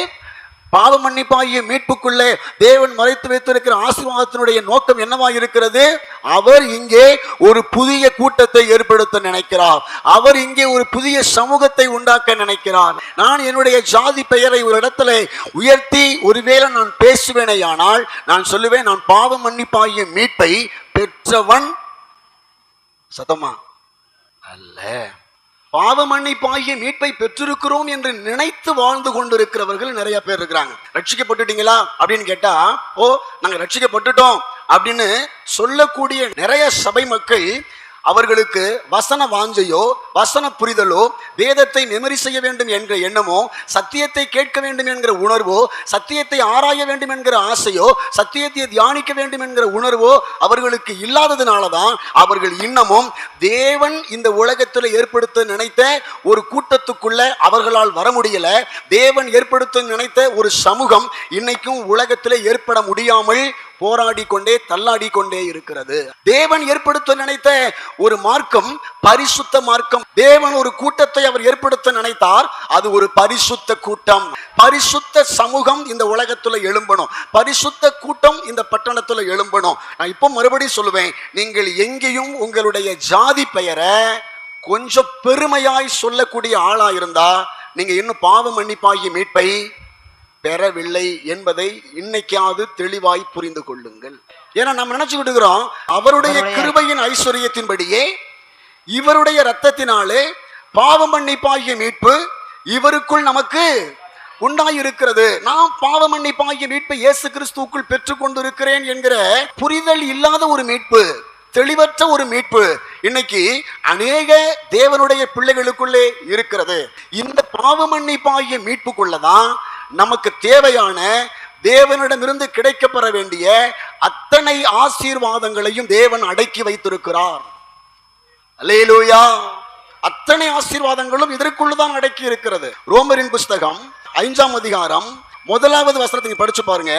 பாவ மன்னிப்பாகிய மீட்புக்குள்ளே தேவன் மறைத்து வைத்திருக்கிற ஆசீர்வாதத்தினுடைய நோக்கம் என்னவாக இருக்கிறது? அவர் இங்கே ஒரு புதிய கூட்டத்தை ஏற்படுத்த நினைக்கிறார். அவர் இங்கே ஒரு புதிய சமூகத்தை உண்டாக்க நினைக்கிறார். நான் என்னுடைய ஜாதி பெயரை ஒரு இடத்துல உயர்த்தி ஒருவேளை நான் பேசுவேனேயானால் நான் சொல்லுவேன், நான் பாவ மன்னிப்பாகிய மீட்பை பெற்றவன். சத்தமா அல்ல, பாவ மன்னிப்பாகிய மீட்பை பெற்றிருக்கிறோம் என்று நினைத்து வாழ்ந்து கொண்டிருக்கிறவர்கள் நிறைய பேர் இருக்கிறாங்க. ரட்சிக்கப்பட்டுட்டீங்களா அப்படின்னு கேட்டா, ஓ நாங்க ரட்சிக்கப்பட்டுட்டோம் அப்படின்னு சொல்லக்கூடிய நிறைய சபை மக்கள், அவர்களுக்கு வசன வாஞ்சையோ வசன புரிதலோ, வேதத்தை மெமரி செய்ய வேண்டும் என்ற எண்ணமோ, சத்தியத்தை கேட்க வேண்டும் என்கிற உணர்வோ, சத்தியத்தை ஆராய வேண்டும் என்கிற ஆசையோ, சத்தியத்தை தியானிக்க வேண்டும் என்கிற உணர்வோ அவர்களுக்கு இல்லாததுனாலதான் அவர்கள் இன்னமும் தேவன் இந்த உலகத்தில் ஏற்படுத்த நினைத்த ஒரு கூட்டத்துக்குள்ள அவர்களால் வர முடியல. தேவன் ஏற்படுத்த நினைத்த ஒரு சமூகம் இன்னைக்கும் உலகத்தில் ஏற்பட முடியாமல் போராடி கொண்டே தள்ளாடி கொண்டே இருக்கிறது. தேவன் ஏற்படுத்த நினைத்த ஒரு மார்க்கம் பரிசுத்த மார்க்கம். தேவன் ஒரு கூட்டத்தை அவர் ஏற்படுத்த நினைத்தார், அது ஒரு பரிசுத்த கூட்டம். பரிசுத்த சமூகம் இந்த உலகத்துல எழும்பணும், பரிசுத்த கூட்டம் இந்த பட்டணத்துல எழும்பணும். நான் இப்போ மறுபடியும் சொல்லுவேன், நீங்கள் எங்கேயும் உங்களுடைய ஜாதி பெயரை கொஞ்சம் பெருமையாய் சொல்லக்கூடிய ஆளா இருந்தா நீங்க இன்னும் பாவ மன்னிப்பாகிய மீட்பை பெறவில்லை என்பதை இன்னைக்காவது தெளிவாய் புரிந்து கொள்ளுங்கள். ஏன்னா நம்ம நினைச்சுக்கிட்டு இருக்கிறோம், அவருடைய கிருபையின் ஐஸ்வர்யத்தின்படியே இவருடைய இரத்தத்தினாலே பாவ மன்னிப்பாகிய மீட்பு இவருக்குள் நமக்கு உண்டாயிருக்கிறது. நான் பாவ மன்னிப்பாகிய மீட்பை இயேசு கிறிஸ்துவுக்குள் பெற்றுக் கொண்டிருக்கிறேன் என்கிற புரிதல் இல்லாத ஒரு மீட்பு, தெளிவற்ற ஒரு மீட்பு இன்னைக்கு அநேக தேவனுடைய பிள்ளைகளுக்குள்ளே இருக்கிறது. இந்த பாவ மன்னிப்பாகிய மீட்புக்குள்ளதான் நமக்கு தேவையான தேவனிடமிருந்து கிடைக்கப்பெற வேண்டிய அத்தனை ஆசீர்வாதங்களையும் தேவன் அடக்கி வைத்திருக்கிறார். அல்லேலூயா! அத்தனை ஆசீர்வாதங்களும் இதற்குள்ளதான் அடக்கி இருக்கிறது. ரோமரின் புஸ்தகம் 5ஆம் அதிகாரம் 1வது வசனத்தை படிச்சு பாருங்க.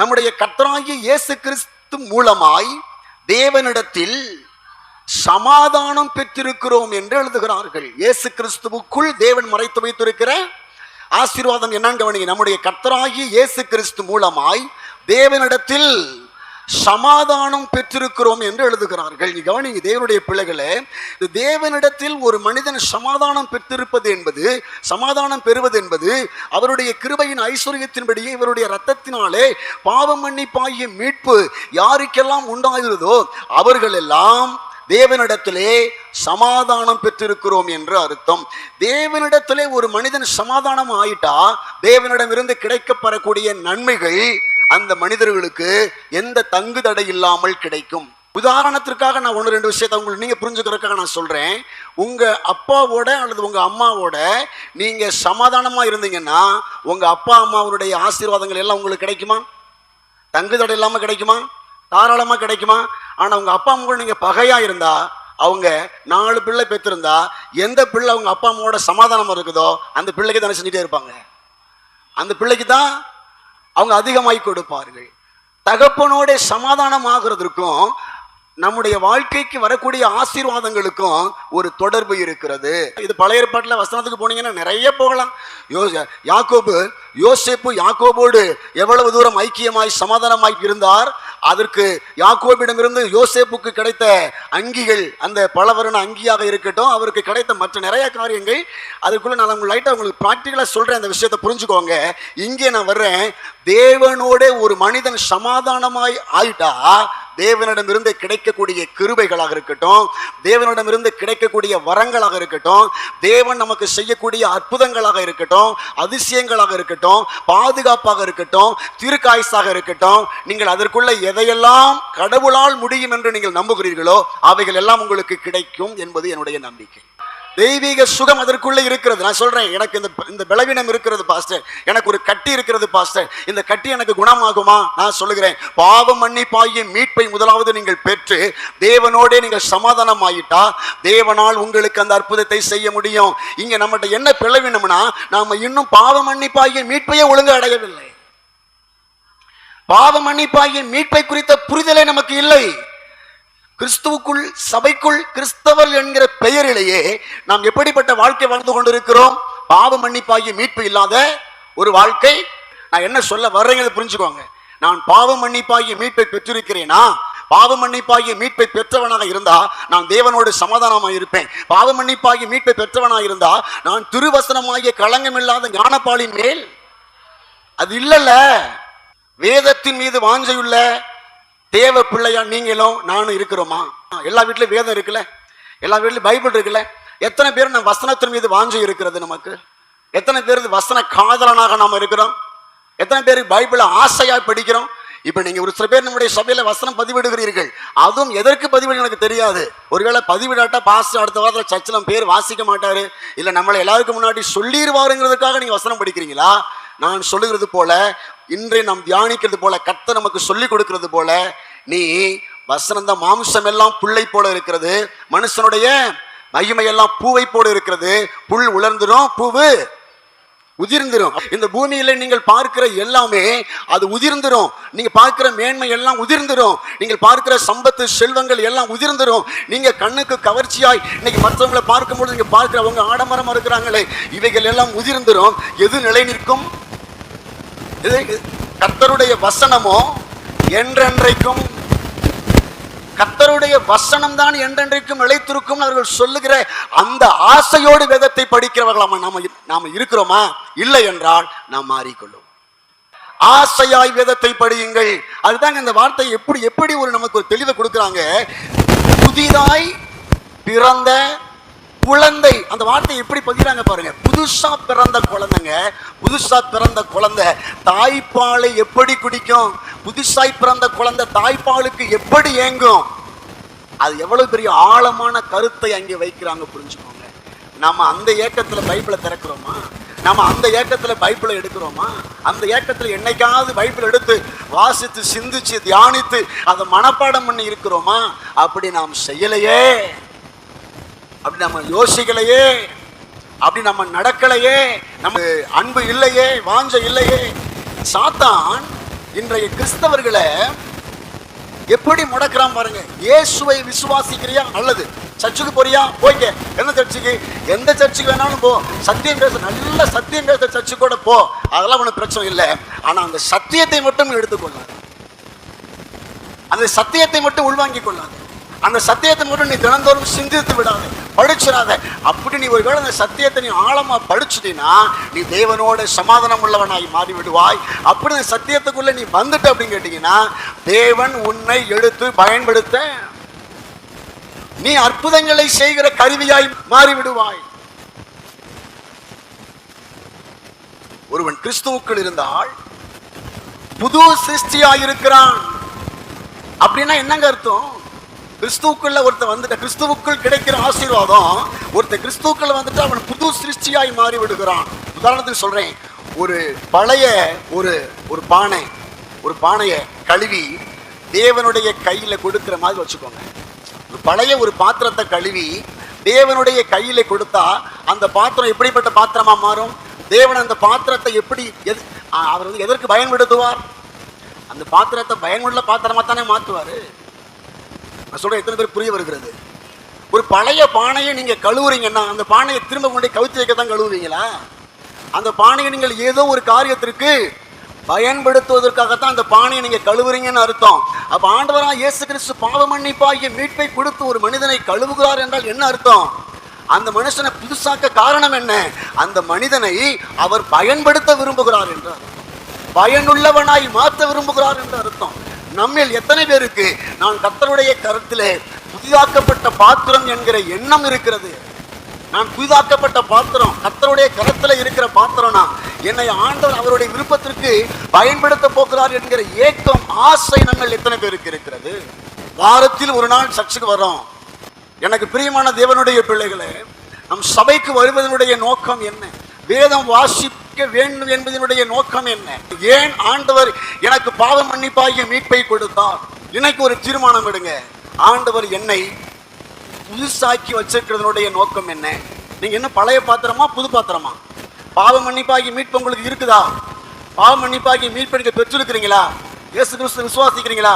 நம்முடைய கர்த்தராகிய இயேசு கிறிஸ்து மூலமாய் தேவனிடத்தில் சமாதானம் பெற்றிருக்கிறோம் என்று எழுதுகிறார்கள். இயேசு கிறிஸ்துவுக்குள் தேவன் மறைத்து வைத்திருக்கிற ஆசீர்வாதம் என்னன்னு கவனிங்க. நம்முடைய கர்த்தராகிய இயேசு கிறிஸ்து மூலமாய் தேவனிடத்தில் சமாதானம் பெற்றிருக்கிறோம் என்று எழுதுகிறார்கள். நீ கவனிங்க தேவனுடைய பிள்ளைகளே, தேவனிடத்தில் ஒரு மனிதன் சமாதானம் பெற்றிருப்பது என்பது, சமாதானம் பெறுவது என்பது அவருடைய கிருபையின் ஐஸ்வர்யத்தின்படியே இவருடைய இரத்தத்தினாலே பாவ மன்னிப்பாகிய மீட்பு யாருக்கெல்லாம் உண்டாகிறதோ அவர்கள் எல்லாம் தேவனிடத்திலே சமாதானம் பெற்றிருக்கிறோம் என்று அர்த்தம். தேவனிடத்திலே ஒரு மனிதன் சமாதானம் ஆயிட்டா தேவனிடமிருந்து கிடைக்கப்பெறக்கூடிய நன்மைகள் அந்த மனிதர்களுக்கு எந்த தங்கு தடை இல்லாமல் கிடைக்கும். உதாரணத்திற்காக நான் 1-2 விஷயத்தை உங்களுக்கு நீங்க புரிஞ்சுக்கிறதுக்காக நான் சொல்றேன். உங்க அப்பாவோட அல்லது உங்க அம்மாவோட நீங்க சமாதானமா இருந்தீங்கன்னா உங்க அப்பா அம்மாவுடைய ஆசீர்வாதங்கள் எல்லாம் உங்களுக்கு கிடைக்குமா? தங்கு தடை இல்லாம கிடைக்குமா? தாராளமா கிடைக்குமா? ஆனா உங்க அப்பா அம்மா நீங்க பகையா இருந்தா, அவங்க 4 பிள்ளை பெற்றிருந்தா எந்த பிள்ளை அவங்க அப்பா அம்மாவோட சமாதானமா இருக்குதோ அந்த பிள்ளைக்கு தானே செஞ்சுட்டே இருப்பாங்க. அந்த பிள்ளைக்கு தான் அவங்க அதிகமாய் கொடுப்பார்கள். தகப்பனோட சமாதானமாகிறதுக்கும் நம்முடைய வாழ்க்கைக்கு வரக்கூடிய ஆசீர்வாதங்களுக்கும் ஒரு தொடர்பு இருக்கிறது. இது பழைய ஏற்பாட்டுல வசனத்துக்கு போனீங்கன்னா நிறைய போகலாம். யாக்கோபு யோசேப்பு யாக்கோபோடு எவ்வளவு தூரம் ஐக்கியமாய் சமாதானமாய் இருந்தார். அதற்கு யாக்கோபிடமிருந்து யோசேப்புக்கு கிடைத்த அங்கிகள், அந்த பலவரண அங்கியாக இருக்கட்டும், அவருக்கு கிடைத்த மற்ற நிறைய காரியங்கள், அதுக்குள்ள நான் உங்களுக்கு லைட்டா உங்களுக்கு பிராக்டிகலா சொல்றேன். அந்த விஷயத்தை புரிஞ்சுக்கோங்க. இங்கே நான் வர்றேன். தேவனோட ஒரு மனிதன் சமாதானமாய் ஆயிட்டா தேவனிடமிருந்து கிடைக்கக்கூடிய கிருபைகளாக இருக்கட்டும், தேவனிடமிருந்து கிடைக்கக்கூடிய வரங்களாக இருக்கட்டும், தேவன் நமக்கு செய்யக்கூடிய அற்புதங்களாக இருக்கட்டும், அதிசயங்களாக இருக்கட்டும், பாதுகாப்பாக இருக்கட்டும், தீர்க்காயுசாக இருக்கட்டும், நீங்கள் அதற்குள்ள எதையெல்லாம் கடவுளால் முடியும் என்று நீங்கள் நம்புகிறீர்களோ அவைகள் எல்லாம் உங்களுக்கு கிடைக்கும் என்பது என்னுடைய நம்பிக்கை. தெய்வீக சுகம் அதற்குள்ளே இருக்கிறது. நான் சொல்றேன், எனக்கு இந்த பலவீனம் இருக்கிறது பாஸ்டர், எனக்கு ஒரு கட்டி இருக்கிறது பாஸ்டர், இந்த கட்டி எனக்கு குணமாகுமா? நான் சொல்லுகிறேன், பாவ மன்னிப்பாகிய மீட்பை முதலாவது நீங்கள் பெற்று தேவனோட நீங்கள் சமாதானம் ஆயிட்டா தேவனால் உங்களுக்கு அந்த அற்புதத்தை செய்ய முடியும். இங்க நம்மகிட்ட என்ன பலவீனம்னா, நாம இன்னும் பாவ மன்னிப்பாகிய மீட்பையே ஒழுங்கு அடையவில்லை. பாவ மன்னிப்பாகிய மீட்பை குறித்த புரிதலே நமக்கு இல்லை. கிறிஸ்துவுக்குள், சபைக்குள், கிறிஸ்தவர் என்கிற பெயரிலேயே நாம் எப்படிப்பட்ட வாழ்க்கை வாழ்ந்து கொண்டிருக்கிறோம்? பாவ மன்னிப்பாகிய மீட்பு இல்லாத ஒரு வாழ்க்கை. நான் என்ன சொல்ல வர்றேங்கிறத புரிஞ்சுக்கோங்க. நான் பாவ மன்னிப்பாகிய மீட்பை பெற்றிருக்கிறேனா? பாவ மன்னிப்பாகிய மீட்பை பெற்றவனாக இருந்தா நான் தேவனோடு சமாதானமாக இருப்பேன். பாவ மன்னிப்பாகிய மீட்பை பெற்றவனாக இருந்தா நான் திருவசனமாகிய களங்கமில்லாத ஞானப்பாலின் மேல் அது இல்லல்ல. வேதத்தின் மீது வாஞ்சையுள்ள தேவ பிள்ளையா நீங்களும் நானும் இருக்கிறோமா? எல்லா வீட்லயும் வேதம் இருக்குல்ல, எல்லா வீட்லயும் பைபிள் இருக்குல்ல. எத்தனை பேர் நம்ம வசனத்தின் மீது வாஞ்சை இருக்கிறது நமக்கு? எத்தனை பேருக்கு வசன காதலனாக நாம இருக்கிறோம்? எத்தனை பேருக்கு பைபிளை ஆசையா படிக்கிறோம்? இப்ப நீங்க ஒரு சில பேர் நம்முடைய சபையில வசனம் பதிவிடுகிறீர்கள். அதுவும் எதற்கு பதிவிடு எனக்கு தெரியாது. ஒருவேளை பதிவிடாட்டா பாஸ்டர் அடுத்த வாரத்தில் சர்ச்சில் பேர் வாசிக்க மாட்டாரு, இல்ல நம்மளை எல்லாருக்கும் முன்னாடி சொல்லிடுவாருங்கிறதுக்காக நீங்க வசனம் படிக்கிறீங்களா? நான் சொல்லுகிறது போல, இன்றை நாம் தியானிக்கிறது போல, கர்த்தர் நமக்கு சொல்லி கொடுக்கிறது போல, நீ வசனம் தான் மாம்சம் எல்லாம் புல்லை போல இருக்கிறது, மனுஷனுடைய மகிமையெல்லாம் பூவை போல இருக்கிறது. புல் உலர்ந்துரும், பூவு உதிர்ந்துரும். இந்த பூமியில நீங்கள் பார்க்கிற எல்லாமே அது உதிர்ந்துரும். நீங்க பார்க்கிற மேன்மை எல்லாம் உதிர்ந்துரும். நீங்கள் பார்க்கிற சம்பத்து செல்வங்கள் எல்லாம் உதிர்ந்துரும். நீங்க கண்ணுக்கு கவர்ச்சியாய் இன்னைக்கு மற்றவங்களை பார்க்கும்போது நீங்க பார்க்கிறவங்க ஆடம்பரமா இருக்கிறாங்களே, இவைகள் எல்லாம் உதிர்ந்துரும். எது நிலை நிற்கும்? கர்த்தருடைய வசனமோ என்றென்றைக்கும், கர்த்தருடைய வசனம் தான் என்றென்றைக்கும் நிலைத்திருக்கும் அவர்கள் சொல்லுகிற அந்த ஆசையோடு வேதத்தை படிக்கிறவர்களாமா நாம இருக்கிறோமா? இல்லை என்றால் நாம் மாறிக்கொள்ளும். ஆசையாய் வேதத்தை படியுங்கள். அதுதாங்க இந்த வார்த்தை எப்படி ஒரு நமக்கு ஒரு தெளிவை கொடுக்குறாங்க. புதிதாய் பிறந்த குழந்தை, அந்த வார்த்தை எப்படி பதிகிறாங்க பாருங்க. புதுசா பிறந்த குழந்தைங்க, புதுசா பிறந்த குழந்தை தாய்ப்பாலை எப்படி குடிக்கும்? புதுசாய் பிறந்த குழந்தை தாய்ப்பாலுக்கு எப்படி ஏங்கும்? அது எவ்வளவு பெரிய ஆழமான கருத்தை அங்கே வைக்கிறாங்க, புரிஞ்சுக்கோங்க. நம்ம அந்த ஏக்கத்துல பைபிளை திறக்கிறோமா? நம்ம அந்த ஏக்கத்துல பைபிளை எடுக்கிறோமா? அந்த ஏக்கத்துல என்னைக்காவது பைபிள் எடுத்து வாசித்து சிந்திச்சு தியானித்து அதை மனப்பாடம் பண்ணி இருக்கிறோமா? அப்படி நாம் செய்யலையே, அப்படி நம்ம யோசிக்கலையே, அப்படி நம்ம நடக்கலையே, நம்ம அன்பு இல்லையே, வாஞ்சை இல்லையே. சாத்தான் இன்றைய கிறிஸ்தவர்களை எப்படி முடக்கிறான் பாருங்க. இயேசுவை விசுவாசிக்கிறியா? நல்லது. சர்ச்சுக்கு போறியா? போய்க்க. என்ன சர்ச்சுக்கு? எந்த சர்ச்சுக்கு வேணாலும் போ. சத்தியம் பேச, நல்ல சத்தியம் பேச சர்ச்சுக்கு கூட போ, அதெல்லாம் ஒன்றும் பிரச்சனை இல்லை. ஆனா அந்த சத்தியத்தை மட்டும் எடுத்துக்கொள்ளாது, அந்த சத்தியத்தை மட்டும் உள்வாங்கிக் கொள்ளாது, அந்த சத்தியத்தை மட்டும் நீ தினந்தோறும் சிந்தித்து விடாத, படிச்சிடாத. அப்படி நீ ஒருவேளை அந்த சத்தியத்தை நீ ஆழமா படிச்சுட்டீன்னா நீ தேவனோட சமாதானம் உள்ளவனாய் மாறி விடுவாய். அப்படி அந்த சத்தியத்துக்குள்ள நீ வந்துட்ட அப்படின்னு கேட்டீங்கன்னா தேவன் உன்னை எடுத்து பயன்படுத்த நீ அற்புதங்களை செய்கிற கருவியாய் மாறி விடுவாய். ஒருவன் கிறிஸ்துவுக்குள் இருந்தால் புது சிருஷ்டியாயிருக்கிறான். அப்படின்னா என்னங்க அர்த்தம்? கிறிஸ்துவுக்குள்ள ஒருத்தர் வந்துட்ட, கிறிஸ்துவுக்குள் கிடைக்கிற ஆசீர்வாதம், ஒருத்தர் கிறிஸ்துவுக்குள்ள வந்துட்டு அவன் புது சிருஷ்டியாய் மாறி விடுகிறான். உதாரணத்துக்கு சொல்றேன், ஒரு பழைய ஒரு பானையை கழுவி தேவனுடைய கையில கொடுக்கிற மாதிரி வச்சுக்கோங்க. பழைய ஒரு பாத்திரத்தை கழுவி தேவனுடைய கையில கொடுத்தா அந்த பாத்திரம் எப்படிப்பட்ட பாத்திரமா மாறும்? தேவன் அந்த பாத்திரத்தை எப்படி அவர் வந்து எதற்கு பயன்படுத்துவார்? அந்த பாத்திரத்தை பயனுள்ள பாத்திரமா தானே மாற்றுவார். நான் சொல்றேன், எத்தனை பேர் புரிய வருகிறது? ஒரு பழைய பானையை நீங்க கழுவுறீங்கன்னா அந்த பானையை திரும்ப கொண்டு கவுத்தி வைக்க தான் கழுவுவீங்களா? அந்த பானையை நீங்கள் ஏதோ ஒரு காரியத்திற்கு பயன்படுத்துவதற்காகத்தான் அந்த பானையை நீங்க கழுவுறீங்கன்னு அர்த்தம். அப்ப ஆண்டவராக இயேசு கிறிஸ்து பாவ மன்னிப்பாகிய மீட்பை கொடுத்து ஒரு மனிதனை கழுவுகிறார் என்றால் என்ன அர்த்தம்? அந்த மனுஷனை புதுசாக்க காரணம் என்ன? அந்த மனிதனை அவர் பயன்படுத்த விரும்புகிறார் என்றார், பயனுள்ளவனாய் மாற்ற விரும்புகிறார் என்று அர்த்தம். நம்மில் எத்தனை பேருக்கு நான் கர்த்தருடைய கருத்திலே புதிதாக்கப்பட்ட பாத்திரம் என்கிற எண்ணம் இருக்கிறது? நான் புதிதாக்கப்பட்ட பாத்திரம், கர்த்தருடைய கருத்துல இருக்கிற பாத்திரம்னா என்னை ஆண்டவர் அவருடைய விருப்பத்திற்கு பயன்படுத்த போகிறார் என்கிற ஏக்கம், ஆசை நம்ம எத்தனை பேருக்கு இருக்கிறது? வாரத்தில் ஒரு நாள் சர்ச்சுக்கு வரோம். எனக்கு பிரியமான தேவனுடைய பிள்ளைகளே, நம் சபைக்கு வருவதனுடைய நோக்கம் என்ன? வேதம் வாசிக்க வேண்டும் என்பதனுடைய நோக்கம் என்ன? ஏன் ஆண்டவர் எனக்கு பாவ மன்னிப்பாகிய மீட்பை கொடுத்தார்? இன்னைக்கு ஒரு தீர்மானம் எடுங்க. ஆண்டவர் என்னை புதுசாக்கி வச்சிருக்கிறதனுடைய நோக்கம் என்ன? நீங்க என்ன பழைய பாத்திரமா புது பாத்திரமா? பாவ மன்னிப்பாகி மீட்பு உங்களுக்கு இருக்குதா? பாவ மன்னிப்பாகி மீட்பு நீங்க பெற்றிருக்கிறீங்களா? இயேசு கிறிஸ்து விசுவாசிக்கிறீங்களா?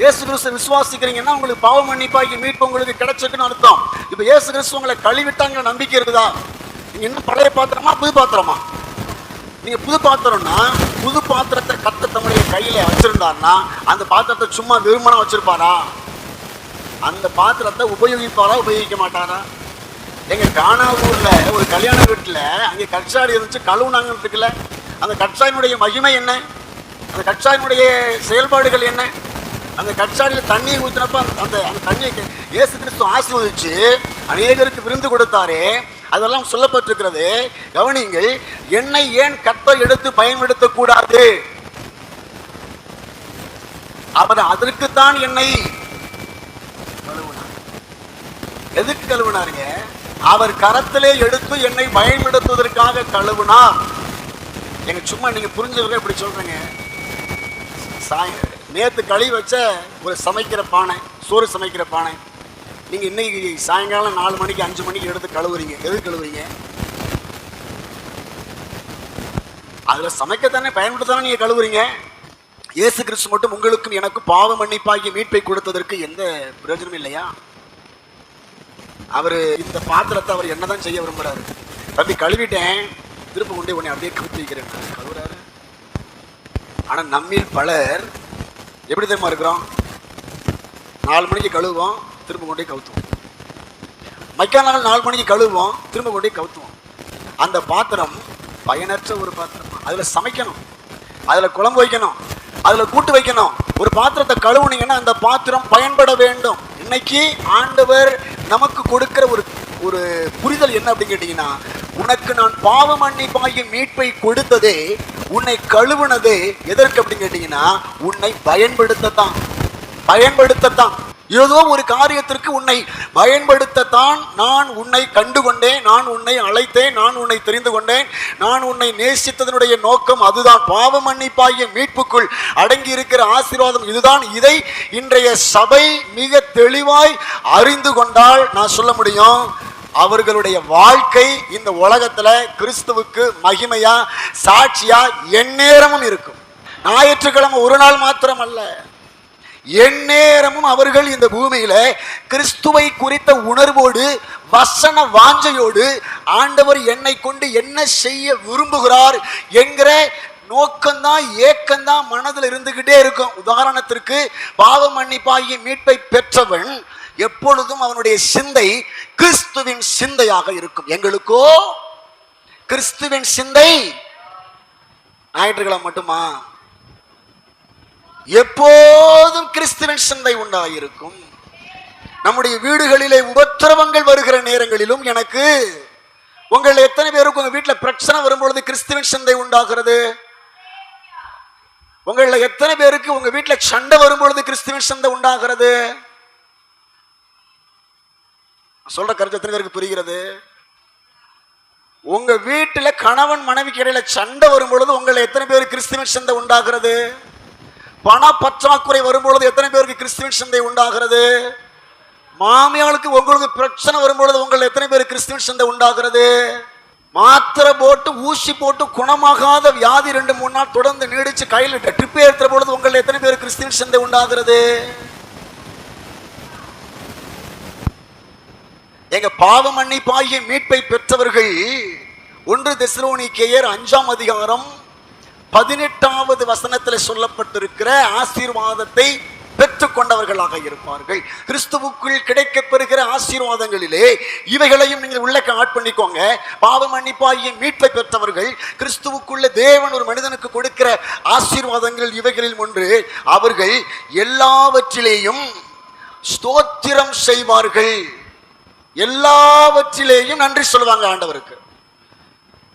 இயேசு கிறிஸ்து விசுவாசிக்கிறீங்கன்னா உங்களுக்கு பாவ மன்னிப்பாகி மீட்பு உங்களுக்கு கிடைச்சிருக்குன்னு அர்த்தம். இப்ப இயேசு கிறிஸ்து உங்களை கழுவிட்டாங்க நம்பிக்கை இருக்குதா? நீங்க என்ன பழைய பாத்திரமா புது பாத்திரமா? நீங்க புது பாத்திரம்னா, புது பாத்திரத்தை கர்த்தர் தம்முடைய கையில வச்சிருந்தாருன்னா அந்த பாத்திரத்தை சும்மா வெறுமனா வச்சிருப்பாரா? அந்த பாத்திரத்தை உபயோகிப்பாரா உபயோகிக்க மாட்டாரா? எங்க கானாவூர்ல ஒரு கல்யாண வீட்டுல அங்கே கற்சாடி இருந்துச்சு, கழுவுனாங்கன்னு இருக்குல்ல, அந்த கற்சாயினுடைய மகிமை என்ன? அந்த கற்சாயினுடைய செயல்பாடுகள் என்ன? அந்த கற்சாடியில் தண்ணியை ஊற்றினப்ப அந்த அந்த தண்ணியை இயேசு கிறிஸ்து ஆசீர்வதிச்சு அநேகருக்கு விருந்து கொடுத்தாரே, அதெல்லாம் சொல்லப்பட்டிருக்கிறது. கவனிங்கள், என்னை ஏன் கர்த்தர் எடுத்து பயன்படுத்த கூடாது? அவர் அதற்குத்தான் என்னை கழுவினார். எதுக்கு கழுவினாருங்க? அவர் கரத்திலே எடுத்து என்னை பயன்படுத்துவதற்காக கழுவினார். எங்க சும்மா நீங்க புரிஞ்சவங்க இப்படி சொல்றீங்க. நேற்று கழுவி வச்ச ஒரு சமைக்கிற பானை, சோறு சமைக்கிற பானை, நீங்க இன்னைக்கு சாயங்காலம் 4 மணிக்கு 5 மணிக்கு எடுத்து கழுவுறீங்க. எதுக்கு கழுவுறீங்க? அதுல சமைக்கத்தானே பயன்படுத்தானே நீங்க கழுவுறீங்க. இயேசு கிறிஸ்து மட்டும் உங்களுக்கும் எனக்கும் பாவ மன்னிப்பாகிய மீட்பை கொடுத்ததற்கு எந்த பிரயோஜனமும் இல்லையா? அவரு இந்த பாத்திரத்தை அவர் என்னதான் செய்ய விரும்புறாரு? தம்பி கழுவிட்டேன், திரும்ப கொண்டே உடனே அப்படியே கவுத்தி வைக்கிறேன் கழுவுறாரு. ஆனா நம்மில் பலர் எப்படி தெரியுமா இருக்கிறோம்? 4 மணிக்கு கழுவுவோம், திரும்ப கொண்டே கவுத்துவோம். மைக்கா நாள் 4 மணிக்கு கழுவுவோம், திரும்ப கொண்டே கவுத்துவோம். அந்த பாத்திரம் பயனற்ற ஒரு பாத்திரம். அதுல சமைக்கணும், அதுல குழம்பு வைக்கணும், அதுல கூட்டு வைக்கணும். ஒரு பாத்திரத்தை கழுவுனீங்கன்னா அந்த பாத்திரம் பயன்பட வேண்டும். இன்னைக்கு ஆண்டவர் நமக்கு கொடுக்கிற ஒரு புரிதல் என்ன அப்படின்னு கேட்டீங்கன்னா, உனக்கு நான் பாவ மன்னிப்பாகிய மீட்பை கொடுத்ததே, உன்னை கழுவுனதே எதற்கு அப்படின்னு கேட்டீங்கன்னா, உன்னை பயன்படுத்தத்தான். ஏதோ ஒரு காரியத்திற்கு உன்னை பயன்படுத்தத்தான் நான் உன்னை கண்டுகொண்டேன், நான் உன்னை அழைத்தேன், நான் உன்னை தெரிந்து கொண்டேன், நான் உன்னை நேசித்ததனுடைய நோக்கம் அதுதான். பாவ மன்னிப்பாகிய மீட்புக்குள் அடங்கி இருக்கிற ஆசீர்வாதம் இதுதான். இதை இன்றைய சபை மிக தெளிவாய் அறிந்து கொண்டால் நான் சொல்ல முடியும், அவர்களுடைய வாழ்க்கை இந்த உலகத்துல கிறிஸ்துவுக்கு மகிமையா சாட்சியா எந்நேரமும் இருக்கும். ஞாயிற்றுக்கிழமை ஒரு நாள் மாத்திரம் அல்ல, எந்நேரமும் அவர்கள் இந்த பூமியில கிறிஸ்துவை குறித்த உணர்வோடு வசன வாஞ்சையோடு ஆண்டவர் என்னை கொண்டு என்ன செய்ய விரும்புகிறார் என்கிற நோக்கம்தான், ஏக்கம்தான் மனதில் இருந்துகிட்டே இருக்கும். உதாரணத்திற்கு, பாவ மன்னிப்பாகிய மீட்பை பெற்றவன் எப்பொழுதும் அவனுடைய சிந்தை கிறிஸ்துவின் சிந்தையாக இருக்கும். எங்களுக்கோ கிறிஸ்துவின் சிந்தை ஞாயிற்றுக்கிழமை மட்டுமா? எப்போதும் கிறிஸ்துவின் சிந்தை உண்டாயிருக்கும். நம்முடைய வீடுகளிலே உபத்திரவங்கள் வருகிற நேரங்களிலும் எனக்கு உங்கள் எத்தனை பேருக்கு உங்க வீட்டில் பிரச்சனை வரும்பொழுது கிறிஸ்துவின் சிந்தை உண்டாகிறது? உங்கள எத்தனை பேருக்கு உங்க வீட்டில் சண்டை வரும்பொழுது கிறிஸ்துவின் சிந்தை உண்டாகிறது? சொல்ற கருத்து எத்தனை பேருக்கு புரிகிறது? உங்க வீட்டுல கணவன் மனைவிக்கு இடையில சண்டை வரும்பொழுது உங்களை எத்தனை பேருக்கு கிறிஸ்துவின் சிந்தை உண்டாகிறது? பண பற்றாக்குறை வரும்பொழுது எத்தனை பேருக்கு கிறிஸ்துவின் சிந்தை உண்டாகிறது? மாமியாளுக்கு உங்களுக்கு பிரச்சனை வரும்பொழுது உங்கள் எத்தனை பேருக்கு கிறிஸ்துவின் சிந்தை உண்டாகிறது? மாத்திரை போட்டு ஊசி போட்டு குணமாகாத வியாதி 2-3 நாள் தொடர்ந்து நீடிச்சு கையில் ட்ரிப் ஏற்றுற பொழுது உங்கள் எத்தனை பேர் கிறிஸ்துவின் சிந்தை உண்டாகிறது? எங்க பாவ மன்னிப்பாகிய மீட்பை பெற்றவர்கள் 1 தெசலோனிக்கேயர் 5ஆம் அதிகாரம் 18வது வசனத்தில் சொல்லப்பட்டிருக்கிற ஆசீர்வாதத்தை பெற்றுக் கொண்டவர்களாக இருப்பார்கள். கிறிஸ்துவுக்குள் கிடைக்கப் பெறுகிற ஆசீர்வாதங்களிலே இவைகளையும் நீங்கள் உள்ள ஆட் பண்ணிக்கோங்க. பாவ மன்னிப்பாகிய மீட்பை பெற்றவர்கள் கிறிஸ்துவுக்குள்ள தேவன் ஒரு மனிதனுக்கு கொடுக்கிற ஆசீர்வாதங்கள் இவைகளில் ஒன்று, அவர்கள் எல்லாவற்றிலேயும் ஸ்தோத்திரம் செய்வார்கள். எல்லாவற்றிலேயும் நன்றி சொல்லுவாங்க ஆண்டவருக்கு.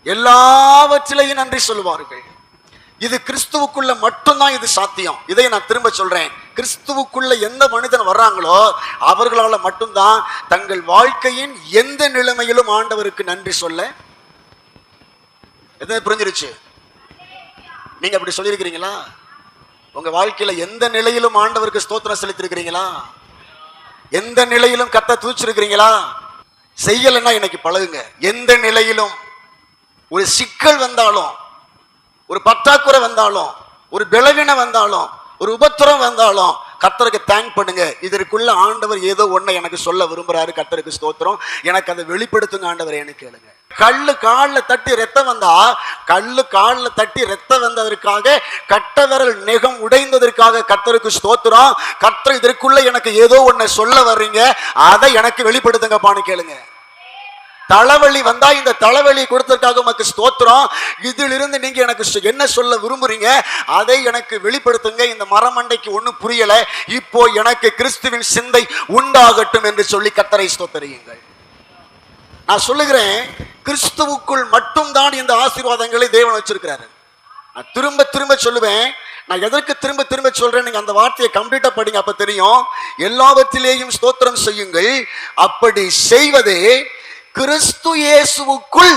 எல்லாவற்றிலேயும் நன்றி சொல்லுவார்கள். இது கிறிஸ்துவுக்குள்ள மட்டும்தான் இது சாத்தியம். இதை நான் திரும்ப சொல்றேன். கிறிஸ்துவுக்குள்ள எந்த மனிதன் வர்றாங்களோ அவர்களால மட்டும்தான் தங்கள் வாழ்க்கையின் எந்த நிலைமையிலும் ஆண்டவருக்கு நன்றி சொல்ல. எத்தனை புரிஞ்சிருச்சு? நீங்க அப்படி சொல்லியிருக்கிறீங்களா? உங்க வாழ்க்கையில எந்த நிலையிலும் ஆண்டவருக்கு ஸ்தோத்திரம் செலுத்திருக்கிறீங்களா? எந்த நிலையிலும் கத்த தூச்சிருக்கிறீங்களா? செய்யலைன்னா இன்னைக்கு பழகுங்க. எந்த நிலையிலும் ஒரு சிக்கல் வந்தாலும், ஒரு பற்றாக்குறை வந்தாலும், ஒரு பலவீனம் வந்தாலும், ஒரு உபத்திரம் வந்தாலும் கர்த்தருக்கு தேங்க் பண்ணுங்க. இதற்குள்ள ஆண்டவர் ஏதோ ஒன்றை எனக்கு சொல்ல விரும்புறாரு. கர்த்தருக்கு ஸ்தோத்திரம். எனக்கு அதை வெளிப்படுத்துங்க ஆண்டவர் எனக்கு கேளுங்க. கல்லு காலில் தட்டி ரத்தம் வந்தா, கல்லு காலில் தட்டி ரத்தம் வந்ததற்காக, கட்ட விரல் நெகம் உடைந்ததற்காக கர்த்தருக்கு ஸ்தோத்திரம். கர்த்தர் இதற்குள்ள எனக்கு ஏதோ ஒன்றை சொல்ல வர்றீங்க, அதை எனக்கு வெளிப்படுத்துங்கப்பான்னு கேளுங்க. தலைவலி வந்தா இந்த தலைவலி கொடுத்ததுக்காக உமக்கு ஸ்தோத்திரம். இதிலிருந்து நீங்க எனக்கு என்ன சொல்ல விரும்புறீங்க, அதை எனக்கு வெளிப்படுத்துங்க. இந்த மரமண்டைக்கு ஒன்றும் புரியல, இப்போ எனக்கு கிறிஸ்துவின் சிந்தை உண்டாகட்டும் என்று சொல்லி கர்த்தரை ஸ்தோத்திரியுங்கள். நான் சொல்லுகிறேன், கிறிஸ்துவுக்குள் மட்டும்தான் இந்த ஆசீர்வாதங்களை தேவன் வச்சிருக்கிறாரு. நான் திரும்ப திரும்ப சொல்லுவேன். நான் எதற்கு திரும்ப திரும்ப சொல்றேன், நீங்க அந்த வார்த்தையை கம்ப்ளீட்டா படிங்க, அப்ப தெரியும். எல்லாவற்றிலேயும் ஸ்தோத்திரம் செய்யுங்கள், அப்படி செய்வதே கிறிஸ்து இயேசுவுக்குள்.